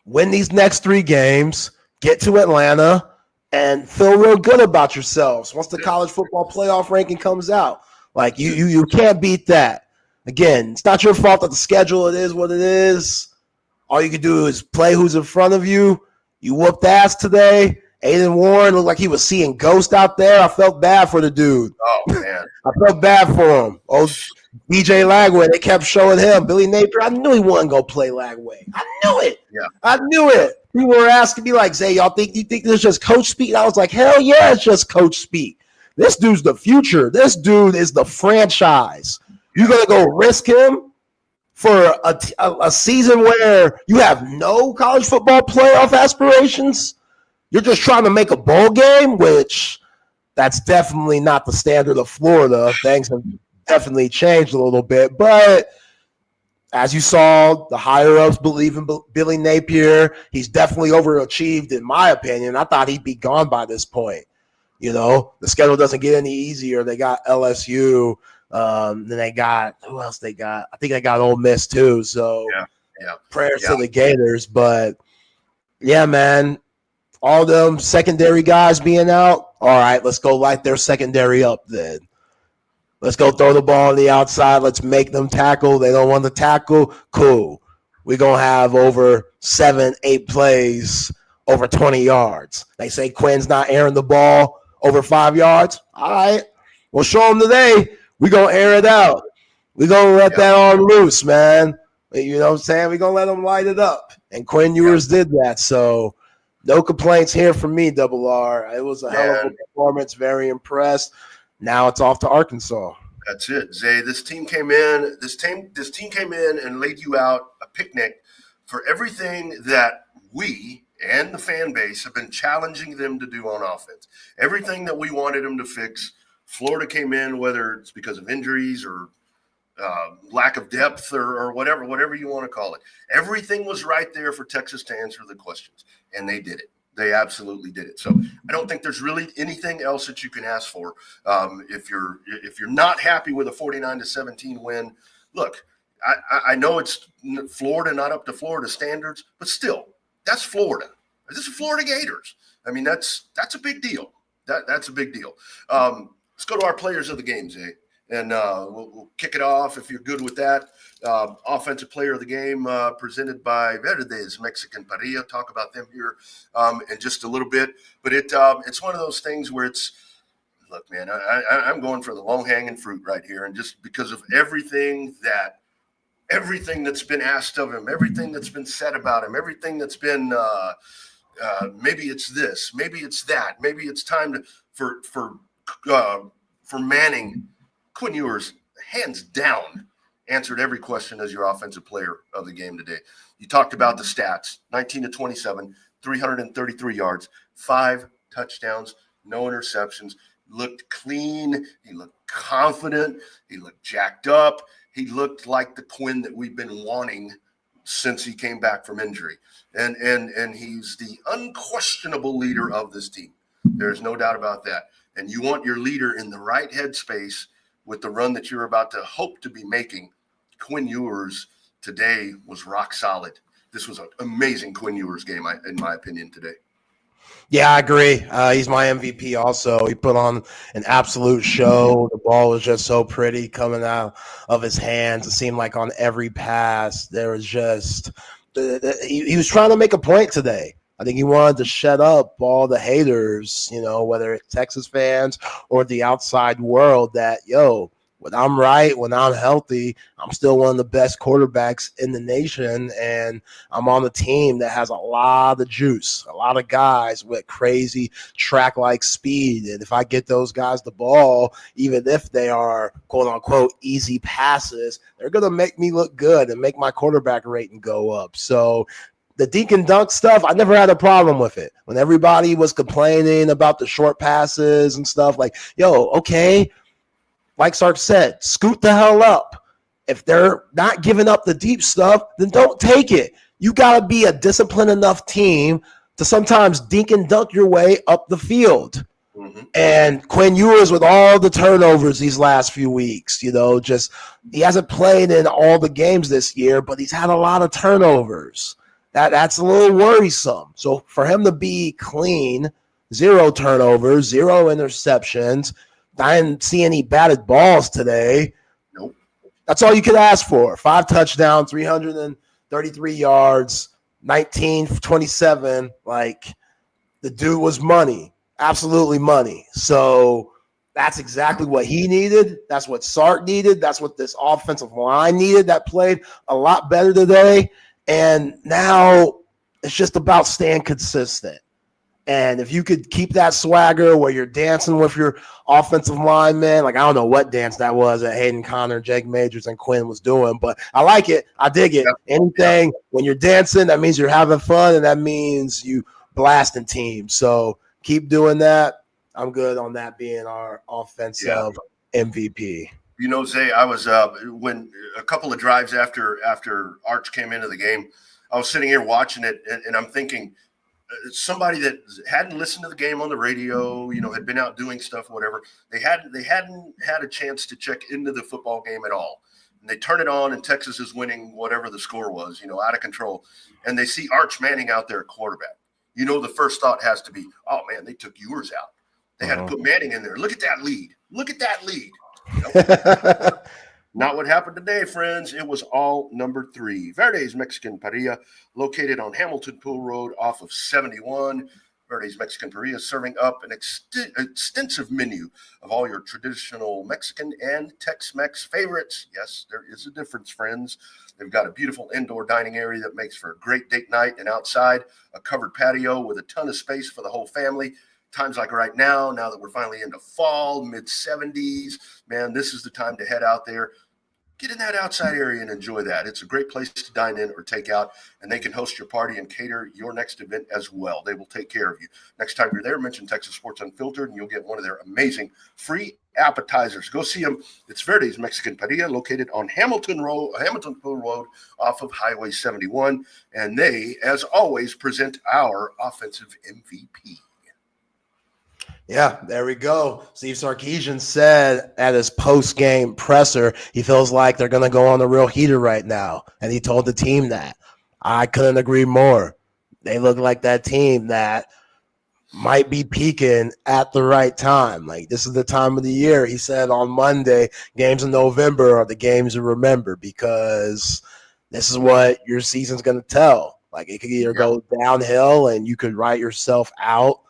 Win these next 3 games. Get to Atlanta. And feel real good about yourselves once the college football playoff ranking comes out. Like, you can't beat that. Again, it's not your fault that the schedule, it is what it is. All you can do is play who's in front of you. You whooped ass today. Aiden Warren looked like he was seeing ghosts out there. I felt bad for the dude. Oh, man. I felt bad for him. Oh, DJ Lagway, they kept showing him. Billy Napier, I knew he wasn't going to play Lagway. I knew it. Yeah. I knew it. People were asking me like, Zay, you think this is just coach speak? And I was like, hell yeah, it's just coach speak. This dude's the future. This dude is the franchise. You going to go risk him for a season where you have no college football playoff aspirations. You're just trying to make a bowl game, which that's definitely not the standard of Florida. Things have definitely changed a little bit. But as you saw, the higher-ups believe in Billy Napier. He's definitely overachieved, in my opinion. I thought he'd be gone by this point. You know, the schedule doesn't get any easier. They got LSU. Then they got – who else they got? I think they got Ole Miss too. So prayers to the Gators. But, yeah, man, all them secondary guys being out, all right, let's go light their secondary up then. Let's go throw the ball on the outside. Let's make them tackle. They don't want to tackle. Cool. We're going to have over 7-8 plays over 20 yards. They say Quinn's not airing the ball over 5 yards. All right. We'll show them today. We're going to air it out. We're going to let that arm loose, man. You know what I'm saying? We're going to let them light it up. And Quinn Ewers did that. So no complaints here from me, Double R. It was a hell of a performance. Very impressed. Now it's off to Arkansas. That's it, Zay. This team came in. This team came in and laid you out a picnic for everything that we and the fan base have been challenging them to do on offense. Everything that we wanted them to fix. Florida came in, whether it's because of injuries or lack of depth or whatever you want to call it. Everything was right there for Texas to answer the questions, and they did it. They absolutely did it. So I don't think there's really anything else that you can ask for. If you're not happy with a 49-17 win, look, I know it's Florida, not up to Florida standards, but still, that's Florida. This is Florida Gators. I mean, that's a big deal. That's a big deal. Let's go to our players of the game, Zay. And we'll kick it off if you're good with that. Offensive player of the game presented by Verde's Mexican Parrilla. Talk about them here in just a little bit. But it's one of those things where it's, look, man, I'm going for the low-hanging fruit right here. And just because of everything that's been asked of him, everything that's been said about him, everything that's been maybe it's this, maybe it's that, maybe it's time for Manning. Quinn Ewers, hands down, answered every question as your offensive player of the game today. You talked about the stats, 19-27, 333 yards, 5 touchdowns, no interceptions, looked clean. He looked confident. He looked jacked up. He looked like the Quinn that we've been wanting since he came back from injury. And he's the unquestionable leader of this team. There's no doubt about that. And you want your leader in the right headspace with the run that you're about to hope to be making. Quinn Ewers today was rock solid. This was an amazing Quinn Ewers game, in my opinion, today. Yeah, I agree. He's my MVP also. He put on an absolute show. The ball was just so pretty coming out of his hands. It seemed like on every pass, there was just he was trying to make a point today. I think he wanted to shut up all the haters, you know, whether it's Texas fans or the outside world, that, yo, when I'm right, when I'm healthy, I'm still one of the best quarterbacks in the nation, and I'm on the team that has a lot of juice, a lot of guys with crazy track-like speed. And if I get those guys the ball, even if they are quote-unquote easy passes, they're going to make me look good and make my quarterback rating go up. So the dink and dunk stuff, I never had a problem with it. When everybody was complaining about the short passes and stuff, like, yo, okay, like Sark said, scoot the hell up. If they're not giving up the deep stuff, then don't take it. You got to be a disciplined enough team to sometimes dink and dunk your way up the field. Mm-hmm. And Quinn Ewers, with all the turnovers these last few weeks, you know, just he hasn't played in all the games this year, but he's had a lot of turnovers. That's a little worrisome. So for him to be clean, 0 turnovers, 0 interceptions, I didn't see any batted balls today. Nope. That's all you could ask for. 5 touchdowns, 333 yards, 19-27. Like, the dude was money, absolutely money. So that's exactly what he needed. That's what Sark needed. That's what this offensive line needed that played a lot better today. And now it's just about staying consistent. And if you could keep that swagger where you're dancing with your offensive lineman, like I don't know what dance that was that Hayden Connor, Jake Majors, and Quinn was doing, but I like it. I dig it. Anything when you're dancing, that means you're having fun, and that means you blasting teams. So keep doing that. I'm good on that being our offensive MVP. You know, Zay, I was when a couple of drives after Arch came into the game, I was sitting here watching it, and I'm thinking – somebody that hadn't listened to the game on the radio, had been out doing stuff, whatever. They hadn't had a chance to check into the football game at all. And they turn it on, and Texas is winning whatever the score was, out of control. And they see Arch Manning out there at quarterback. The first thought has to be, oh, man, they took Ewers out. They had to put Manning in there. Look at that lead. Look at that lead. Not what happened today, friends. It was all number 3. Verde's Mexican Parrilla, located on Hamilton Pool Road off of 71. Verde's Mexican Parrilla serving up an extensive menu of all your traditional Mexican and Tex-Mex favorites. Yes, there is a difference, friends. They've got a beautiful indoor dining area that makes for a great date night, and outside a covered patio with a ton of space for the whole family. Times like right now that we're finally into fall, mid-70s, man, this is the time to head out there. Get in that outside area and enjoy that. It's a great place to dine in or take out, and they can host your party and cater your next event as well. They will take care of you. Next time you're there, mention Texas Sports Unfiltered, and you'll get one of their amazing free appetizers. Go see them. It's Verde's Mexican Parrilla, located on Hamilton Pool Road off of Highway 71, and they, as always, present our offensive MVP. Yeah, there we go. Steve Sarkisian said at his post-game presser, he feels like they're going to go on a real heater right now, and he told the team that. I couldn't agree more. They look like that team that might be peaking at the right time. Like, this is the time of the year. He said on Monday, games in November are the games to remember because this is what your season's going to tell. Like, it could either go downhill and you could write yourself out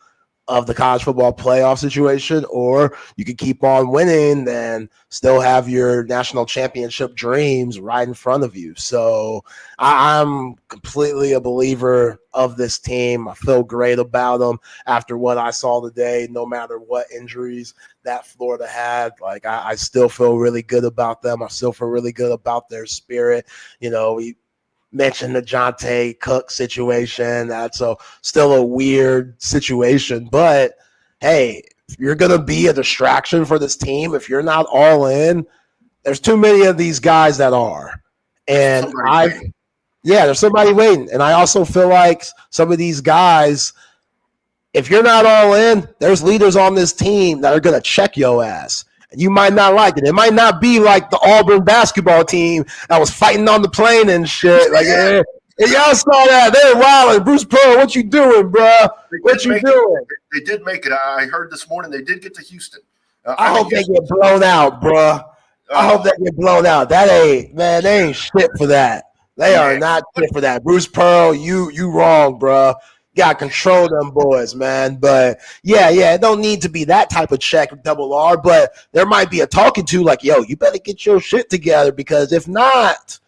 of the college football playoff situation, or you could keep on winning and still have your national championship dreams right in front of you. So I'm completely a believer of this team. I feel great about them after what I saw today, no matter what injuries that Florida had. Like, I still feel really good about them. I still feel really good about their spirit. We mentioned the Jonte Cook situation. That's still a weird situation. But, hey, if you're going to be a distraction for this team, if you're not all in, there's too many of these guys that are. And there's somebody waiting. And I also feel like some of these guys, if you're not all in, there's leaders on this team that are going to check your ass. You might not like it. It might not be like the Auburn basketball team that was fighting on the plane and shit. Like, y'all saw that. They're wilding. Bruce Pearl, what you doing, bro? What you doing? They did make it. I heard this morning they did get to Houston. I hope they get blown out, bro. I hope they get blown out. They ain't shit for that. They are not shit for that. Bruce Pearl, you wrong, bro. Got to control them boys, man. But, it don't need to be that type of check with Double R, but there might be a talking to like, yo, you better get your shit together because if not,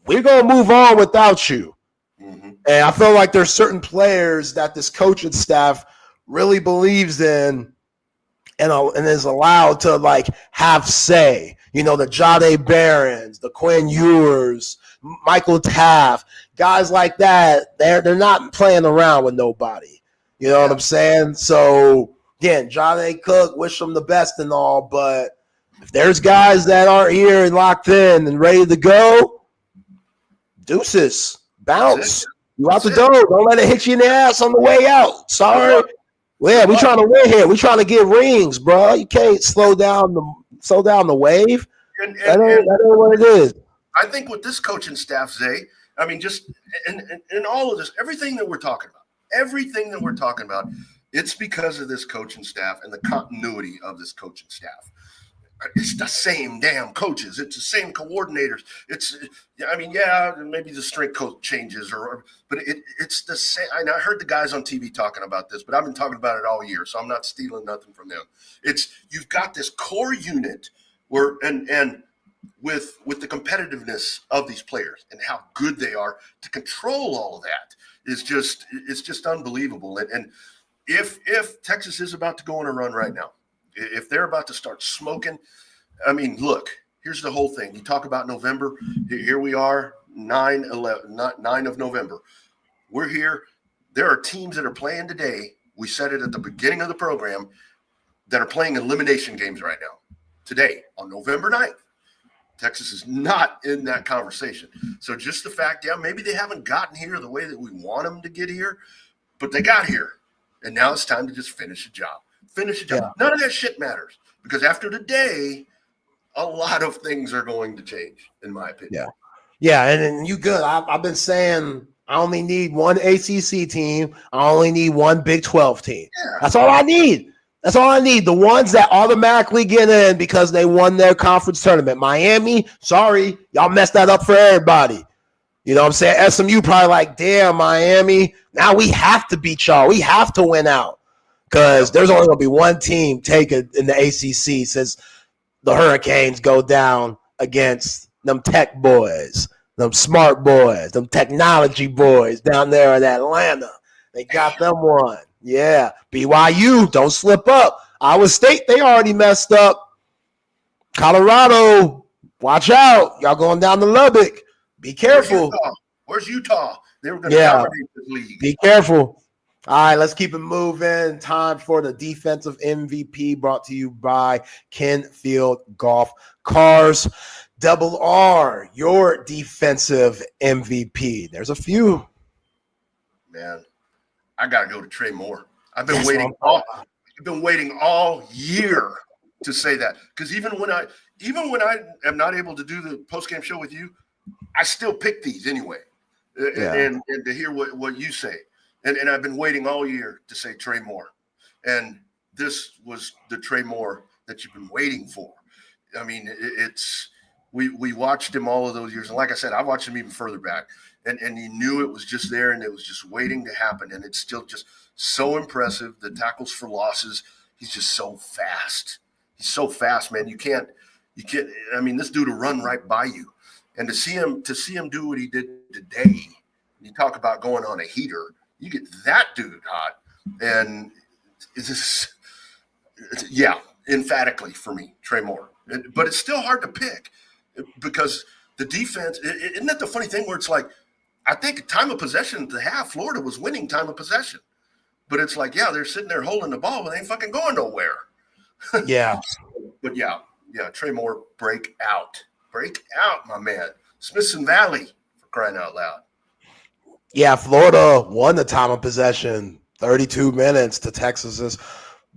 we're going to move on without you. Mm-hmm. And I feel like there's certain players that this coaching staff really believes in and is allowed to, like, have say. The Jade Barons, the Quinn Ewers, Michael Taft, guys like that, they're not playing around with nobody. You know what I'm saying? So, again, Jade Cook, wish them the best and all, but if there's guys that aren't here and locked in and ready to go, deuces, bounce. You out the door. Don't let it hit you in the ass on the way out. Sorry. Well, we trying to win here. We trying to get rings, bro. You can't slow down the wave. That ain't what it is. I think with this coaching staff, Zay, I mean, just in all of this, everything that we're talking about, it's because of this coaching staff and the continuity of this coaching staff. It's the same damn coaches. It's the same coordinators. Maybe the strength coach changes, but it's the same. I heard the guys on TV talking about this, but I've been talking about it all year, so I'm not stealing nothing from them. You've got this core unit where and with the competitiveness of these players and how good they are to control all of that. it's just unbelievable. And if Texas is about to go on a run right now, if they're about to start smoking, I mean, look, here's the whole thing. You talk about November. Here we are, 9 of November. We're here. There are teams that are playing today. We said it at the beginning of the program, that are playing elimination games right now. Today, on November 9th. Texas is not in that conversation. So just the fact, maybe they haven't gotten here the way that we want them to get here, but they got here. And now it's time to just finish the job. Finish the job. Yeah. None of that shit matters, because after today, a lot of things are going to change, in my opinion. Yeah, and you good. I've been saying I only need one ACC team. I only need one Big 12 team. Yeah. That's all I need. That's all I need. The ones that automatically get in because they won their conference tournament. Miami, sorry, y'all messed that up for everybody. You know what I'm saying? SMU probably like, damn, Miami, now we have to beat y'all. We have to win out, because there's only going to be one team taken in the ACC since the Hurricanes go down against them tech boys, them smart boys, them technology boys down there in Atlanta. They got them one. Yeah, BYU, don't slip up. Iowa State, they already messed up. Colorado, watch out. Y'all going down to Lubbock. Be careful. Where's Utah? They were going to dominate this league. Be careful. All right, let's keep it moving. Time for the defensive MVP, brought to you by Kenfield Golf Cars. Double R, your defensive MVP. There's a few. Man, I gotta go to Trey Moore. I've been waiting all year to say that, because even when I am not able to do the post-game show with you, I still pick these anyway, and to hear what you say, and I've been waiting all year to say Trey Moore, and this was the Trey Moore that you've been waiting for. I mean, we watched him all of those years, and like I said, I watched him even further back. And you knew it was just there, and it was just waiting to happen. And it's still just so impressive. The tackles for losses. He's just so fast. He's so fast, man. You can't. I mean, this dude will run right by you. And to see him do what he did today, you talk about going on a heater. You get that dude hot, and it's just, emphatically for me, Trey Moore. But it's still hard to pick, because the defense. Isn't that the funny thing where it's like, I think time of possession at the half, Florida was winning time of possession. But it's like, they're sitting there holding the ball, but they ain't fucking going nowhere. Yeah. But Trey Moore, break out, my man. Smithson Valley, for crying out loud. Yeah, Florida won the time of possession, 32 minutes to Texas's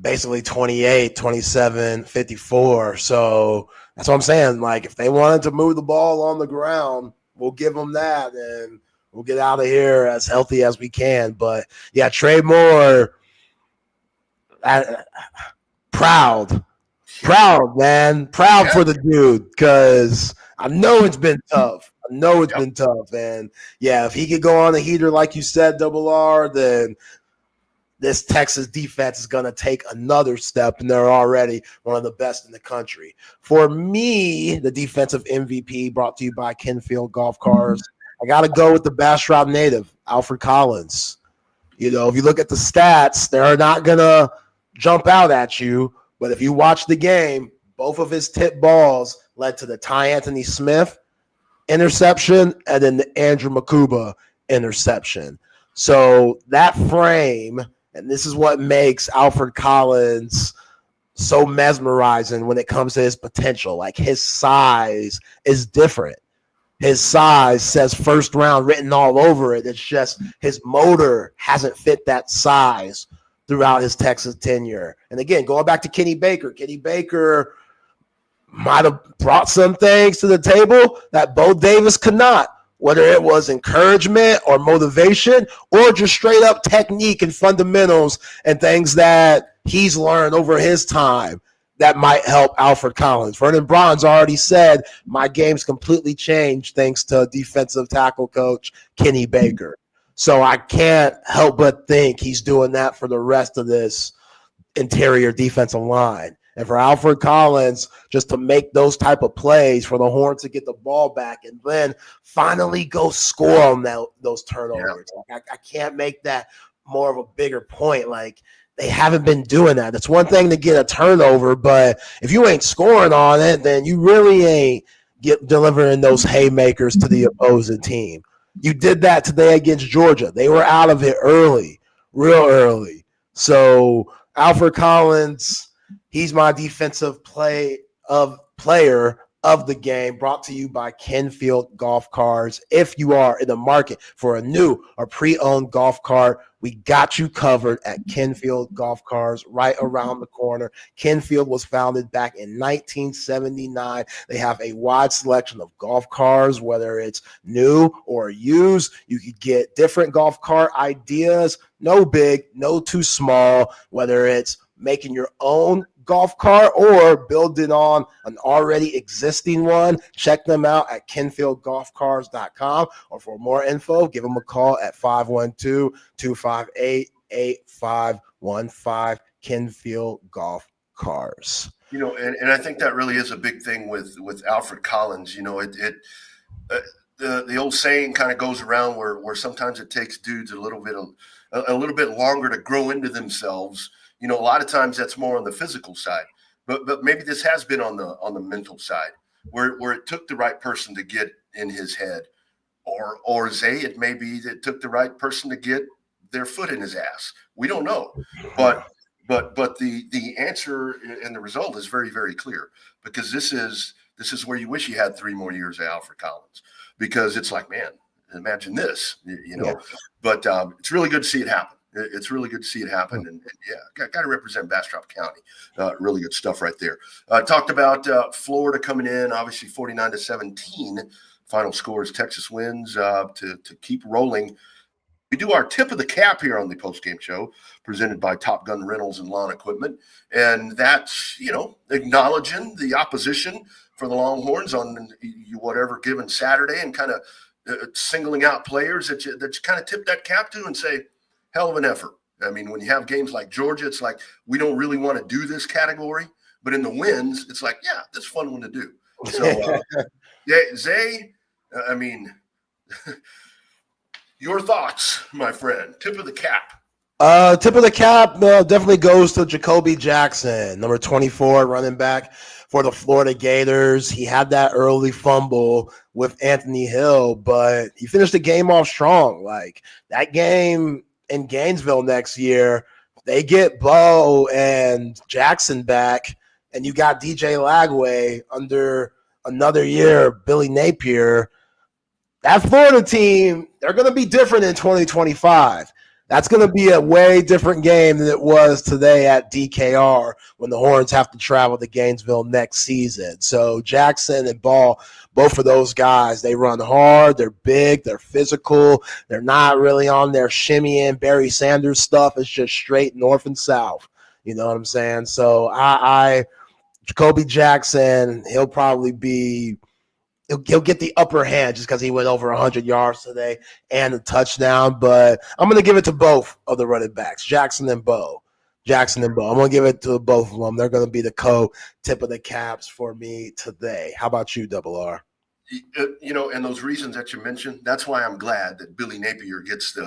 basically 28, 27, 54. So that's what I'm saying. Like, if they wanted to move the ball on the ground, we'll give them that, and we'll get out of here as healthy as we can. But, Trey Moore, proud, man. Proud for the dude, because I know it's been tough. Been tough. And, if he could go on a heater like you said, Double R, then this Texas defense is going to take another step, and they're already one of the best in the country. For me, the defensive MVP, brought to you by Kenfield Golf Cars, I got to go with the Bastrop native, Alfred Collins. You know, if you look at the stats, they're not going to jump out at you, but if you watch the game, both of his tip balls led to the Ty Anthony Smith interception and then the Andrew Makuba interception. So that frame, and this is what makes Alfred Collins so mesmerizing when it comes to his potential. Like, his size is different. His size says first round written all over it. It's just his motor hasn't fit that size throughout his Texas tenure. And again, going back to Kenny Baker might have brought some things to the table that Bo Davis could not, whether it was encouragement or motivation or just straight up technique and fundamentals and things that he's learned over his time that might help Alfred Collins. Vernon Braun's already said, my game's completely changed thanks to defensive tackle coach Kenny Baker. So I can't help but think he's doing that for the rest of this interior defensive line. And for Alfred Collins just to make those type of plays for the Horns to get the ball back and then finally go score on those turnovers. Yeah. I can't make that more of a bigger point. Like, they haven't been doing that. It's one thing to get a turnover, but if you ain't scoring on it, then you really ain't delivering those haymakers to the opposing team. You did that today against Georgia. They were out of it early, real early. So Alfred Collins, he's my defensive player of the game, brought to you by Kenfield Golf Carts. If you are in the market for a new or pre-owned golf cart, we got you covered at Kenfield Golf Carts right around the corner. Kenfield was founded back in 1979. They have a wide selection of golf cars, whether it's new or used. You could get different golf cart ideas, no big, no too small, whether it's making your own golf cart or building on an already existing one. Check them out at KenfieldGolfCars.com, or for more info, give them a call at 512-258-8515. Kenfield Golf Cars. And I think that really is a big thing with Alfred Collins. The old saying kind of goes around where sometimes it takes dudes a little bit longer to grow into themselves. A lot of times that's more on the physical side, but maybe this has been on the mental side, where it took the right person to get in his head, or Zay, it may be that it took the right person to get their foot in his ass. We don't know, but the answer and the result is very, very clear, because this is where you wish you had 3 more years of Alfred Collins, because it's like, man, imagine this, Yeah. But it's really good to see it happen. It's really good to see it happen. And got to represent Bastrop County. Really good stuff right there. Talked about Florida coming in, obviously 49-17. Final score is Texas wins to keep rolling. We do our tip of the cap here on the postgame show, presented by Top Gun Rentals and Lawn Equipment. And that's, acknowledging the opposition for the Longhorns on whatever given Saturday, and kind of singling out players that you kind of tip that cap to and say, hell of an effort. I mean, when you have games like Georgia, it's like, we don't really want to do this category, but in the wins, it's like, yeah, that's a fun one to do. So, Zay, I mean, your thoughts, my friend. Tip of the cap. Tip of the cap definitely goes to Jacoby Jackson, number 24, running back for the Florida Gators. He had that early fumble with Anthony Hill, but he finished the game off strong. Like, that game in Gainesville next year, they get Bo and Jackson back, and you got DJ Lagway under another year, Billy Napier. That Florida team, they're going to be different in 2025. That's going to be a way different game than it was today at DKR when the Horns have to travel to Gainesville next season. So Jackson and Ball, both of those guys, they run hard. They're big. They're physical. They're not really on their shimmy and Barry Sanders stuff. It's just straight north and south. You know what I'm saying? So Jacoby Jackson, he'll probably be – he'll get the upper hand just because he went over 100 yards today and a touchdown. But I'm going to give it to both of the running backs, Jackson and Bo. I'm going to give it to both of them. They're going to be the tip of the caps for me today. How about you, Double R? And those reasons that you mentioned, that's why I'm glad that Billy Napier gets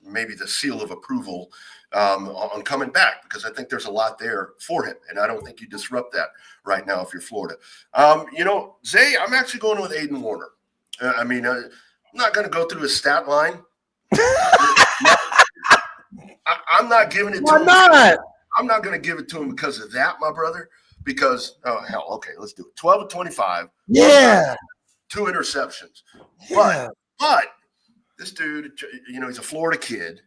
maybe the seal of approval on coming back, because I think there's a lot there for him, and I don't think you disrupt that right now if you're Florida. Zay, I'm actually going with Aiden Warner. I'm not going to go through his stat line. I'm not giving it to him. Why not? I'm not going to give it to him because of that, my brother, because, okay, let's do it. 12 of 25. Yeah. 2 interceptions. Yeah. But this dude, he's a Florida kid.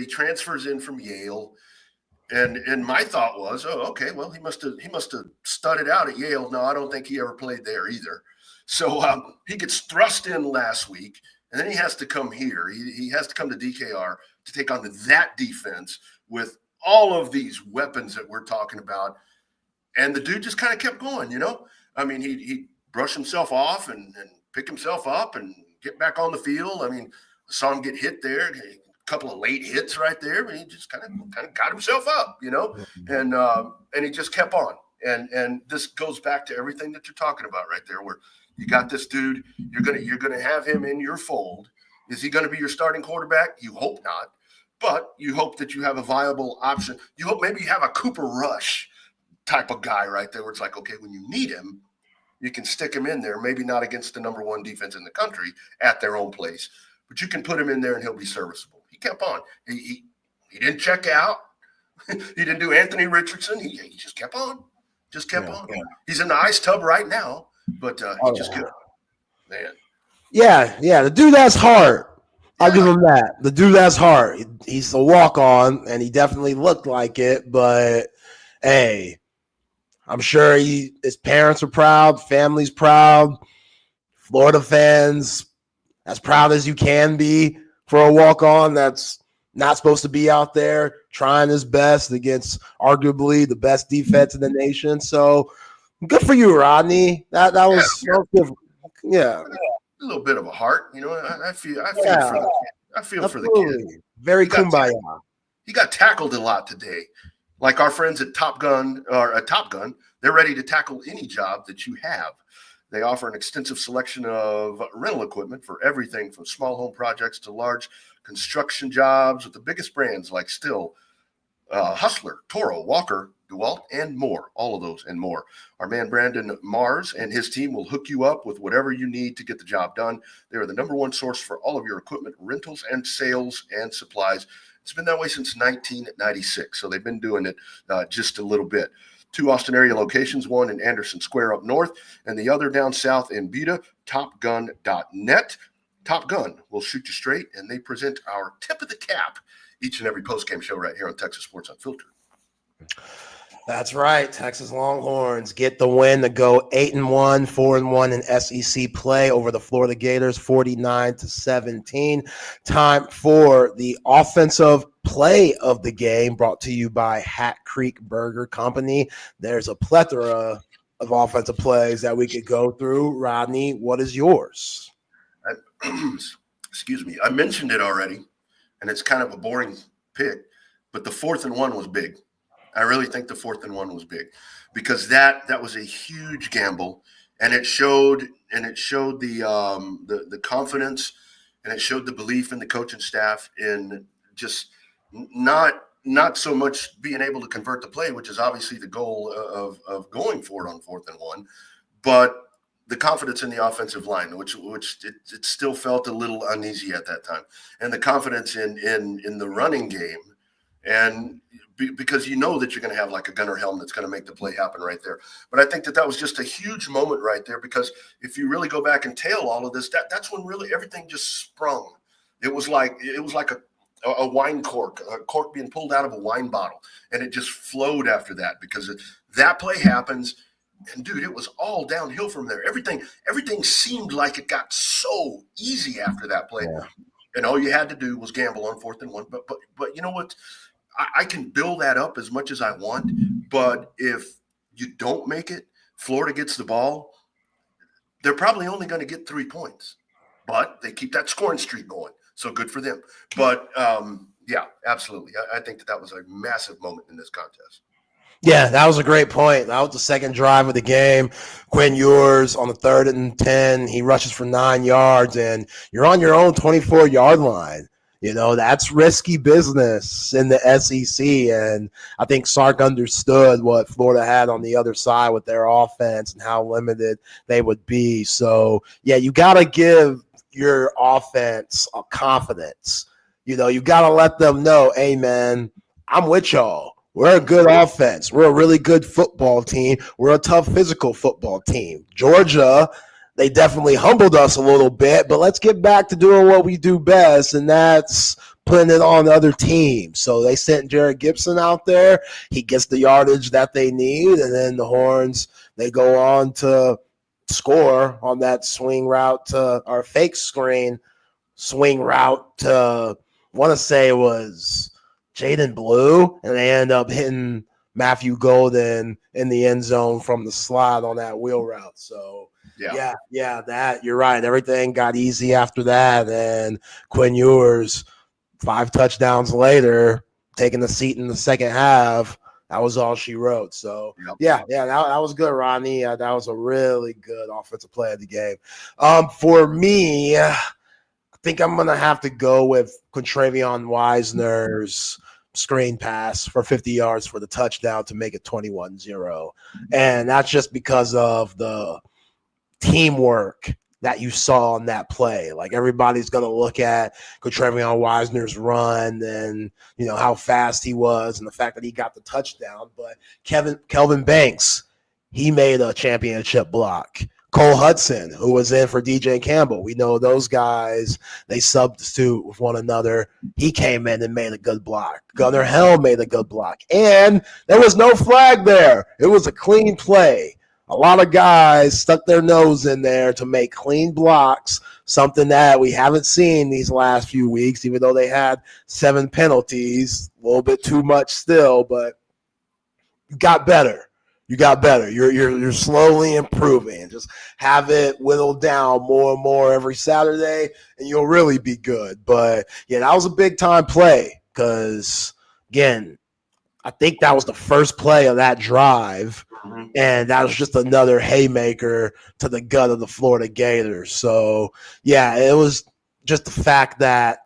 He transfers in from Yale. And my thought was, okay, well, he must have studied out at Yale. No, I don't think he ever played there either. So he gets thrust in last week, and then he has to come here. He has to come to DKR to take on that defense with all of these weapons that we're talking about. And the dude just kind of kept going, he'd brush himself off and pick himself up and get back on the field. I saw him get hit there, couple of late hits right there, and he just kind of got himself up, and he just kept on. And this goes back to everything that you're talking about right there, where you got this dude, you're gonna have him in your fold. Is he going to be your starting quarterback? You hope not, but you hope that you have a viable option. You hope maybe you have a Cooper Rush type of guy right there, where it's like, okay, when you need him, you can stick him in there. Maybe not against the number one defense in the country at their own place, but you can put him in there and he'll be serviceable. He kept on. He didn't check out. He didn't do Anthony Richardson. He just kept on. Just kept on. Yeah. He's in the ice tub right now, but he just kept on. Man. Yeah. The dude that's hard. I'll give him that. The dude that's hard. He's a walk-on, and he definitely looked like it, but hey, I'm sure his parents are proud, family's proud, Florida fans as proud as you can be for a walk-on that's not supposed to be out there trying his best against arguably the best defense in the nation. So good for you, Rodney. That was good. Yeah. A little bit of a heart, I feel for the kid. I feel for the kid. Very kumbaya. He got tackled a lot today. Like our friends at Top Gun, they're ready to tackle any job that you have. They offer an extensive selection of rental equipment for everything from small home projects to large construction jobs with the biggest brands like Stihl, Hustler, Toro, Walker, DeWalt, and more. All of those and more. Our man Brandon Mars and his team will hook you up with whatever you need to get the job done. They are the number one source for all of your equipment, rentals, and sales and supplies. It's been that way since 1996, so they've been doing it just a little bit. 2 Austin area locations, one in Anderson Square up north and the other down south in Buda, topgun.net. Top Gun will shoot you straight, and they present our tip of the cap each and every postgame show right here on Texas Sports Unfiltered. That's right. Texas Longhorns get the win to go 8-1, 4-1 in SEC play over the Florida Gators, 49-17. Time for the offensive play of the game, brought to you by Hat Creek Burger Company. There's a plethora of offensive plays that we could go through. Rodney, what is yours? Excuse me. I mentioned it already, and it's kind of a boring pick, but the 4th and 1 was big. I really think the 4th and 1 was big because that was a huge gamble, and it showed the confidence, and it showed the belief in the coaching staff in just not so much being able to convert the play, which is obviously the goal of going for it on 4th and 1, but the confidence in the offensive line, which it still felt a little uneasy at that time, and the confidence in the running game, and because you know that you're going to have like a Gunnar Helm that's going to make the play happen right there. But I think that was just a huge moment right there, because if you really go back and tail all of this, that's when really everything just sprung. It was like a wine cork, a cork being pulled out of a wine bottle, and it just flowed after that, because that play happens. And dude, it was all downhill from there. Everything seemed like it got so easy after that play. Yeah. And all you had to do was gamble on 4th and 1. But you know what? I can build that up as much as I want. But if you don't make it, Florida gets the ball, they're probably only going to get 3 points. But they keep that scoring streak going. So good for them. But, yeah, absolutely. I think that was a massive moment in this contest. Yeah, that was a great point. That was the second drive of the game. Quinn Ewers on the 3rd and 10. He rushes for 9 yards, and you're on your own 24-yard line. That's risky business in the SEC, and I think Sark understood what Florida had on the other side with their offense and how limited they would be. So, yeah, you got to give your offense a confidence. You got to let them know, hey, man, I'm with y'all. We're a good offense. We're a really good football team. We're a tough physical football team. Georgia, they definitely humbled us a little bit, but let's get back to doing what we do best, and that's putting it on other teams. So they sent Jared Gibson out there. He gets the yardage that they need, and then the Horns, they go on to score on that swing route to our fake screen swing route to, I want to say it was Jaden Blue, and they end up hitting Matthew Golden in the end zone from the slot on that wheel route. So, yeah, that you're right. Everything got easy after that, and Quinn Ewers 5 touchdowns later, taking the seat in the second half. That was all she wrote. So, Yep. that was good, Rodney. That was a really good offensive play of the game. For me, I think I'm going to have to go with Contravion Wisner's screen pass for 50 yards for the touchdown to make it 21-0. And that's just because of the teamwork that you saw on that play. Like everybody's going to look at Contravion Wisner's run and, how fast he was and the fact that he got the touchdown. But Kelvin Banks, he made a championship block. Cole Hudson, who was in for DJ Campbell. We know those guys, they substitute with one another. He came in and made a good block. Gunnar Helm made a good block. And there was no flag there. It was a clean play. A lot of guys stuck their nose in there to make clean blocks, something that we haven't seen these last few weeks, even though they had 7 penalties, a little bit too much still, but you got better. You're slowly improving. Just have it whittled down more and more every Saturday, and you'll really be good. But, that was a big-time play because, again, I think that was the first play of that drive. And that was just another haymaker to the gut of the Florida Gators. So, it was just the fact that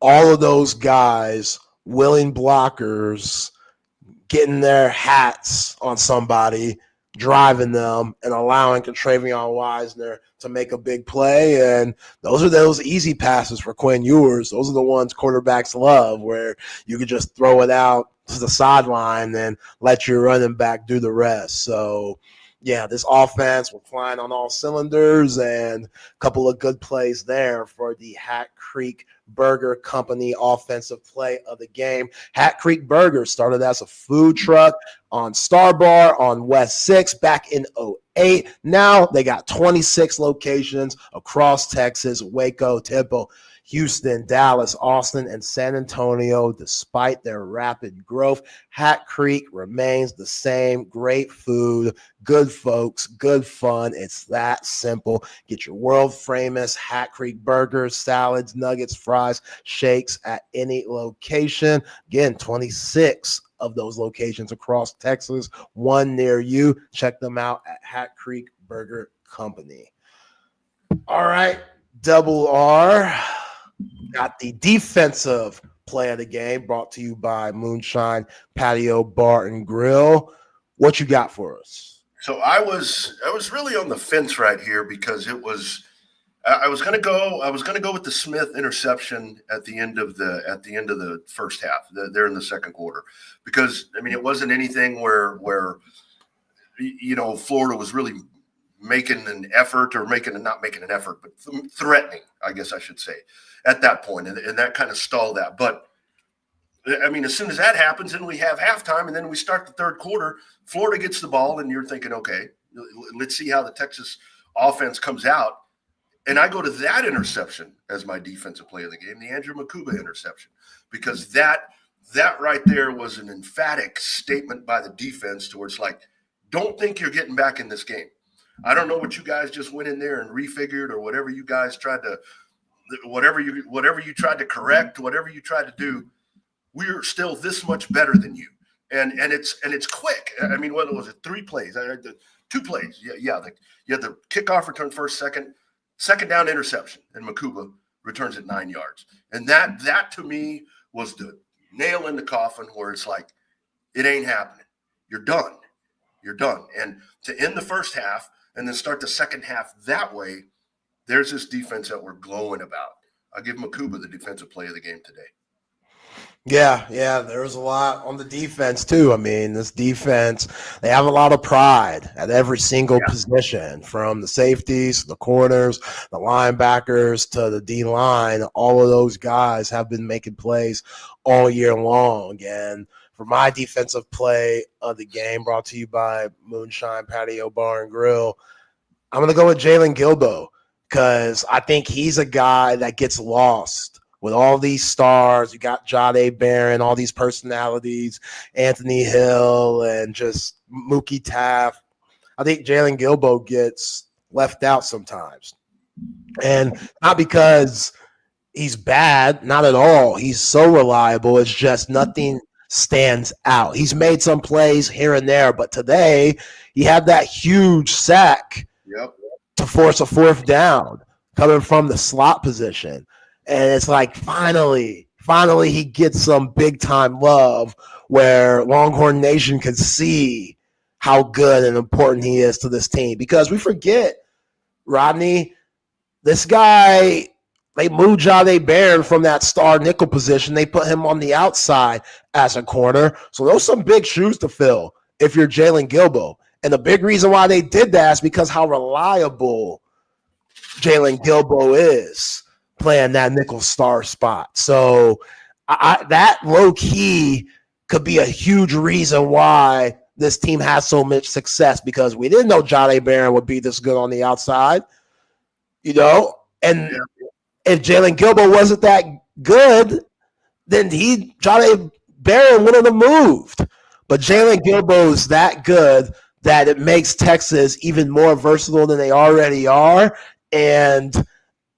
all of those guys, willing blockers, getting their hats on somebody, driving them, and allowing Contravion Wisner to make a big play. And those are those easy passes for Quinn Ewers. Those are the ones quarterbacks love, where you could just throw it out to the sideline and let your running back do the rest. So, this offense was flying on all cylinders, and a couple of good plays there for the Hat Creek Burger Company offensive play of the game. Hat Creek Burger started as a food truck on Star Bar on West 6 back in 2008. Now they got 26 locations across Texas, Waco, Temple, Houston, Dallas, Austin, and San Antonio. Despite their rapid growth, Hat Creek remains the same. Great food, good folks, good fun. It's that simple. Get your world famous Hat Creek burgers, salads, nuggets, fries, shakes at any location. Again, 26 of those locations across Texas, one near you. Check them out at Hat Creek Burger Company. All right, Double R. Got the defensive play of the game brought to you by Moonshine, Patio, Bar, and Grill. What you got for us? So I was really on the fence right here because I was going to go with the Smith interception at the end of the first half. There in the second quarter, because it wasn't anything where Florida was really making an effort or not making an effort, but threatening, I guess I should say, at that point, and that kind of stalled that. But as soon as that happens, then we have halftime, and then we start the third quarter. Florida gets the ball, and you're thinking, okay, let's see how the Texas offense comes out. And I go to that interception as my defensive play of the game, the Andrew Makuba interception, because that right there was an emphatic statement by the defense towards, like, don't think you're getting back in this game. I don't know what you guys just went in there and refigured, or whatever you guys tried to, whatever you tried to correct, whatever you tried to do. We're still this much better than you, and it's quick. What was it? 3 plays, 2 plays. You had the kickoff return first, second down interception, and Makuba returns it 9 yards, and that to me was the nail in the coffin, where it's like, it ain't happening. You're done. And to end the first half and then start the second half that way, there's this defense that we're glowing about. I'll give Makuba the defensive play of the game today. Yeah, there was a lot on the defense too. This defense, they have a lot of pride at every single position, from the safeties, the corners, the linebackers, to the D-line. All of those guys have been making plays all year long. And for my defensive play of the game, brought to you by Moonshine, Patio, Bar, and Grill, I'm going to go with Jalen Gilbo, because I think he's a guy that gets lost with all these stars. You got Jade Barron, all these personalities, Anthony Hill, and just Mookie Taft. I think Jalen Gilbo gets left out sometimes. And not because he's bad, not at all. He's so reliable. It's just nothing stands out. He's made some plays here and there, but today he had that huge sack Yep. to force a fourth down coming from the slot position. And it's like finally he gets some big time love where Longhorn Nation can see how good and important he is to this team. Because we forget, Rodney, this guy, they moved Jahdae Barron from that star nickel position. They put him on the outside as a corner. So those are some big shoes to fill if you're Jalen Gilbo. And the big reason why they did that is because how reliable Jalen Gilbo is playing that nickel star spot. So that low key could be a huge reason why this team has so much success, because we didn't know Jahdae Barron would be this good on the outside, and if Jalen Gilbo wasn't that good, then Jahdae Barron wouldn't have moved. But Jalen Gilbo is that good that it makes Texas even more versatile than they already are. And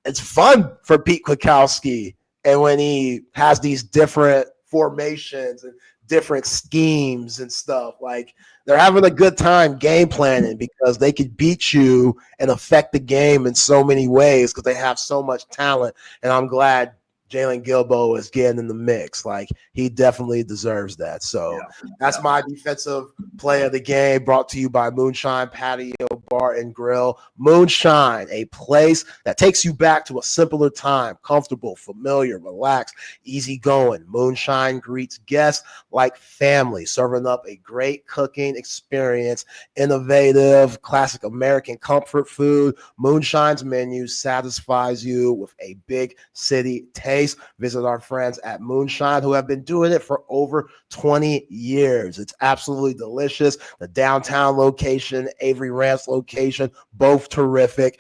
it's fun for Pete Kwiatkowski. And when he has these different formations and different schemes and stuff, like they're having a good time game planning because they could beat you and affect the game in so many ways because they have so much talent. And I'm glad Jalen Gilbo is getting in the mix. Like, he definitely deserves that. So that's my defensive play of the game, brought to you by Moonshine, Patio, Bar, and Grill. Moonshine, a place that takes you back to a simpler time, comfortable, familiar, relaxed, easygoing. Moonshine greets guests like family, serving up a great cooking experience, innovative, classic American comfort food. Moonshine's menu satisfies you with a big city taste. Visit our friends at Moonshine, who have been doing it for over 20 years. It's absolutely delicious. The downtown location, Avery Ranch location, both terrific.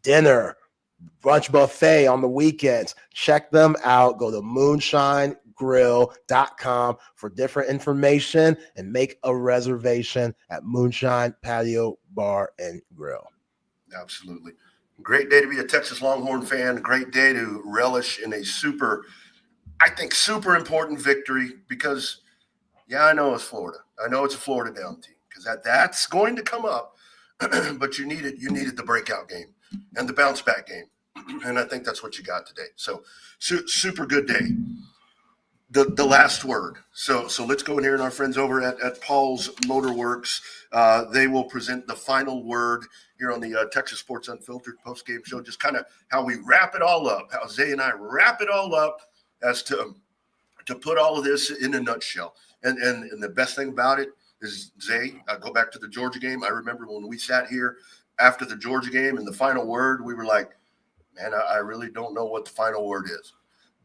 Dinner, brunch buffet on the weekends. Check them out. Go to moonshinegrill.com for different information and make a reservation at Moonshine Patio Bar and Grill. Absolutely. Great day to be a Texas Longhorn fan. Great day to relish in a super important victory because, I know it's Florida. I know it's a Florida down team because that's going to come up. But you needed the breakout game and the bounce back game. And I think that's what you got today. So super good day. The last word. So let's go in here, and our friends over at Paul's Motor Works, they will present the final word here on the Texas Sports Unfiltered postgame show. Just kind of how we wrap it all up, how Zay and I wrap it all up as to put all of this in a nutshell. And the best thing about it is, Zay, go back to the Georgia game. I remember when we sat here after the Georgia game and the final word, we were like, man, I really don't know what the final word is.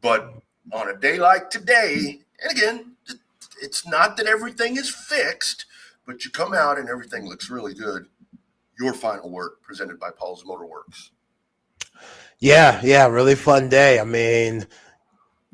But on a day like today, and again, it's not that everything is fixed, but you come out and everything looks really good. Your final word presented by Paul's Motor Works. Yeah, really fun day. I mean,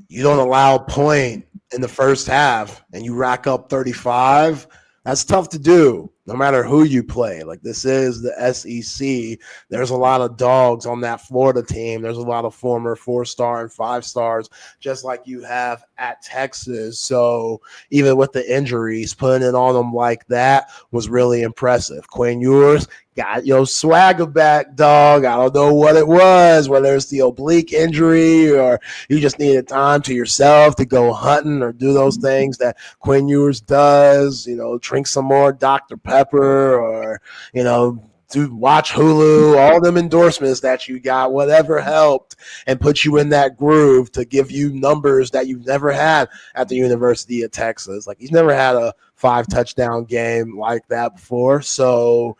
you don't allow a point in the first half and you rack up 35. That's tough to do, no matter who you play. Like, this is the SEC. There's a lot of dogs on that Florida team. There's a lot of former 4-star and 5-stars, just like you have at Texas. So even with the injuries, putting it on them like that was really impressive. Quinn Ewers got your swagger back, dog. I don't know what it was, whether it's the oblique injury or you just needed time to yourself to go hunting or do those things that Quinn Ewers does, drink some more Dr. Pepper or, watch Hulu, all them endorsements that you got, whatever helped and put you in that groove to give you numbers that you've never had at the University of Texas. Like, he's never had a 5-touchdown game like that before. So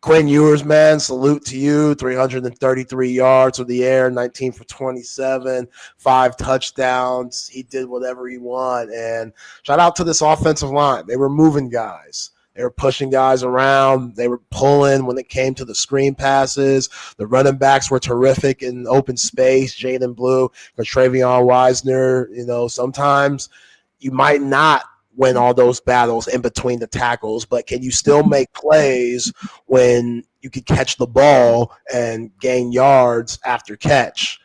Quinn Ewers, man, salute to you. 333 yards of the air, 19 for 27, 5 touchdowns. He did whatever he wanted. And shout out to this offensive line. They were moving guys. They were pushing guys around. They were pulling when it came to the screen passes. The running backs were terrific in open space. Jaden Blue, Travion Wisner. Sometimes you might not win all those battles in between the tackles, but can you still make plays when you could catch the ball and gain yards after catch?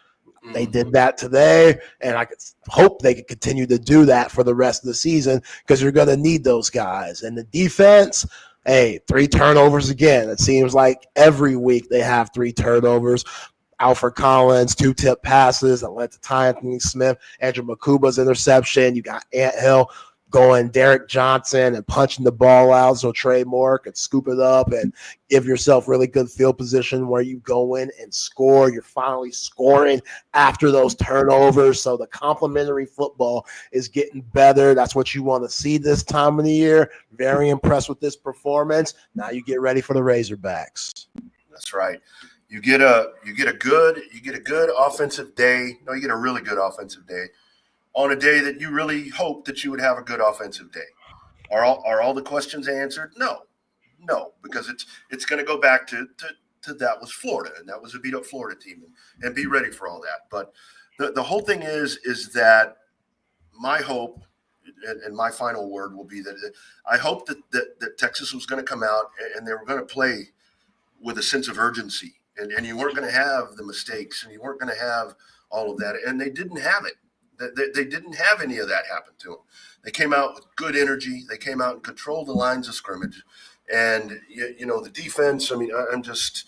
They did that today, and I could hope they could continue to do that for the rest of the season because you're going to need those guys. And the defense, hey, 3 turnovers again. It seems like every week they have 3 turnovers. Alfred Collins, 2 tip passes that led to Ty Anthony Smith, Andrew Makuba's interception. You got Anthill going Derek Johnson and punching the ball out so Trey Moore could scoop it up and give yourself really good field position where you go in and score. You're finally scoring after those turnovers. So the complementary football is getting better. That's what you want to see this time of the year. Very impressed with this performance. Now you get ready for the Razorbacks. That's right. You get a good offensive day. No, you get a really good offensive day on a day that you really hope that you would have a good offensive day. Are all the questions answered? No, because it's going to go back to that was Florida, and that was a beat up Florida team, and be ready for all that. But the whole thing is that my hope and my final word will be that I hope that Texas was going to come out and they were going to play with a sense of urgency, and you weren't going to have the mistakes, and you weren't going to have all of that, and they didn't have it. They didn't have any of that happen to them. They came out with good energy. They came out and controlled the lines of scrimmage. And, the defense, I mean, I'm just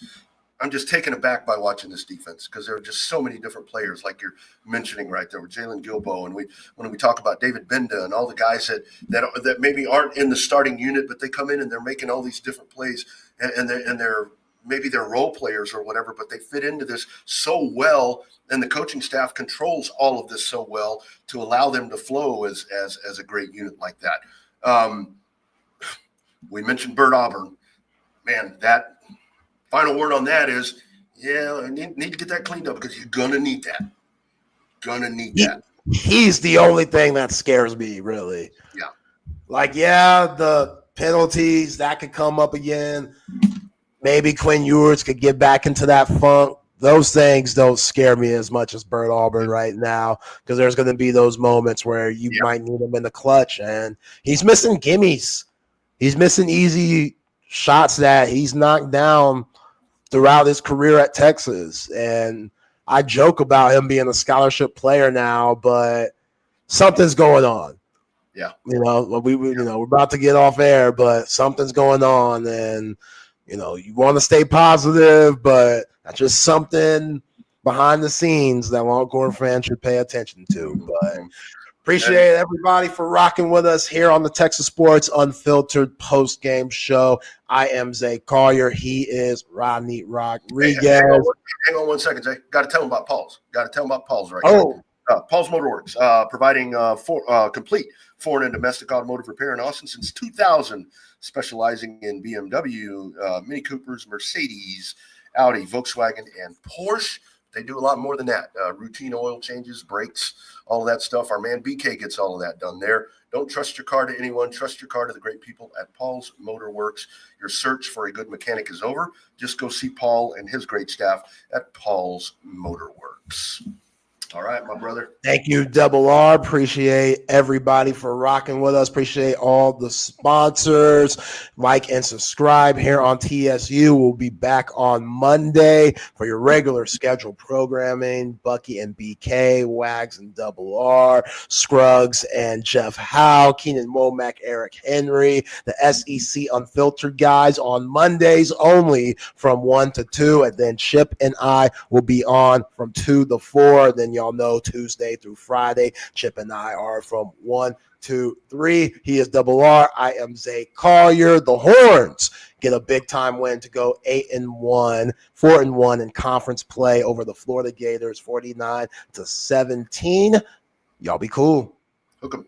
taken aback by watching this defense because there are just so many different players like you're mentioning right there with Jalen Gilbo. And when we talk about David Benda and all the guys that maybe aren't in the starting unit, but they come in and they're making all these different plays and they're maybe they're role players or whatever, but they fit into this so well, and the coaching staff controls all of this so well to allow them to flow as a great unit like that. We mentioned Bert Auburn. Man, that final word on that is, I need to get that cleaned up because you're going to need that. That. He's the only thing that scares me, really. Yeah. The penalties, that could come up again. Maybe Quinn Ewers could get back into that funk. Those things don't scare me as much as Bert Auburn right now because there's going to be those moments where you might need him in the clutch, and he's missing gimmies. He's missing easy shots that he's knocked down throughout his career at Texas. And I joke about him being a scholarship player now, but something's going on. Yeah. We're about to get off air, but something's going on, and you want to stay positive, but that's just something behind the scenes that Longhorn fans should pay attention to. But appreciate everybody for rocking with us here on the Texas Sports Unfiltered post-game show. I am Zay Collier. He is Rodney Rodriguez. Hey, hang on 1 second, Zay. Got to tell him about Paul's. Right now. Paul's Motorworks, providing complete foreign and domestic automotive repair in Austin since 2000, specializing in BMW, Mini Coopers, Mercedes, Audi, Volkswagen, and Porsche. They do a lot more than that. Routine oil changes, brakes, all of that stuff. Our man BK gets all of that done there. Don't trust your car to anyone. Trust your car to the great people at Paul's Motorworks. Your search for a good mechanic is over. Just go see Paul and his great staff at Paul's Motorworks. All right, my brother. Thank you, Double R. Appreciate everybody for rocking with us. Appreciate all the sponsors. Like and subscribe here on TSU. We'll be back on Monday for your regular scheduled programming. Bucky and BK, Wags and Double R, Scruggs and Jeff Howe, Keenan Womack, Eric Henry, the SEC Unfiltered guys on Mondays only from 1 to 2. And then Chip and I will be on from 2 to 4. Then y'all know Tuesday through Friday, Chip and I are from 1 to 3. He is Double R. I am Zay Collier. The Horns get a big time win to go 8-1, 4-1 in conference play over the Florida Gators, 49-17. Y'all be cool. Hook 'em.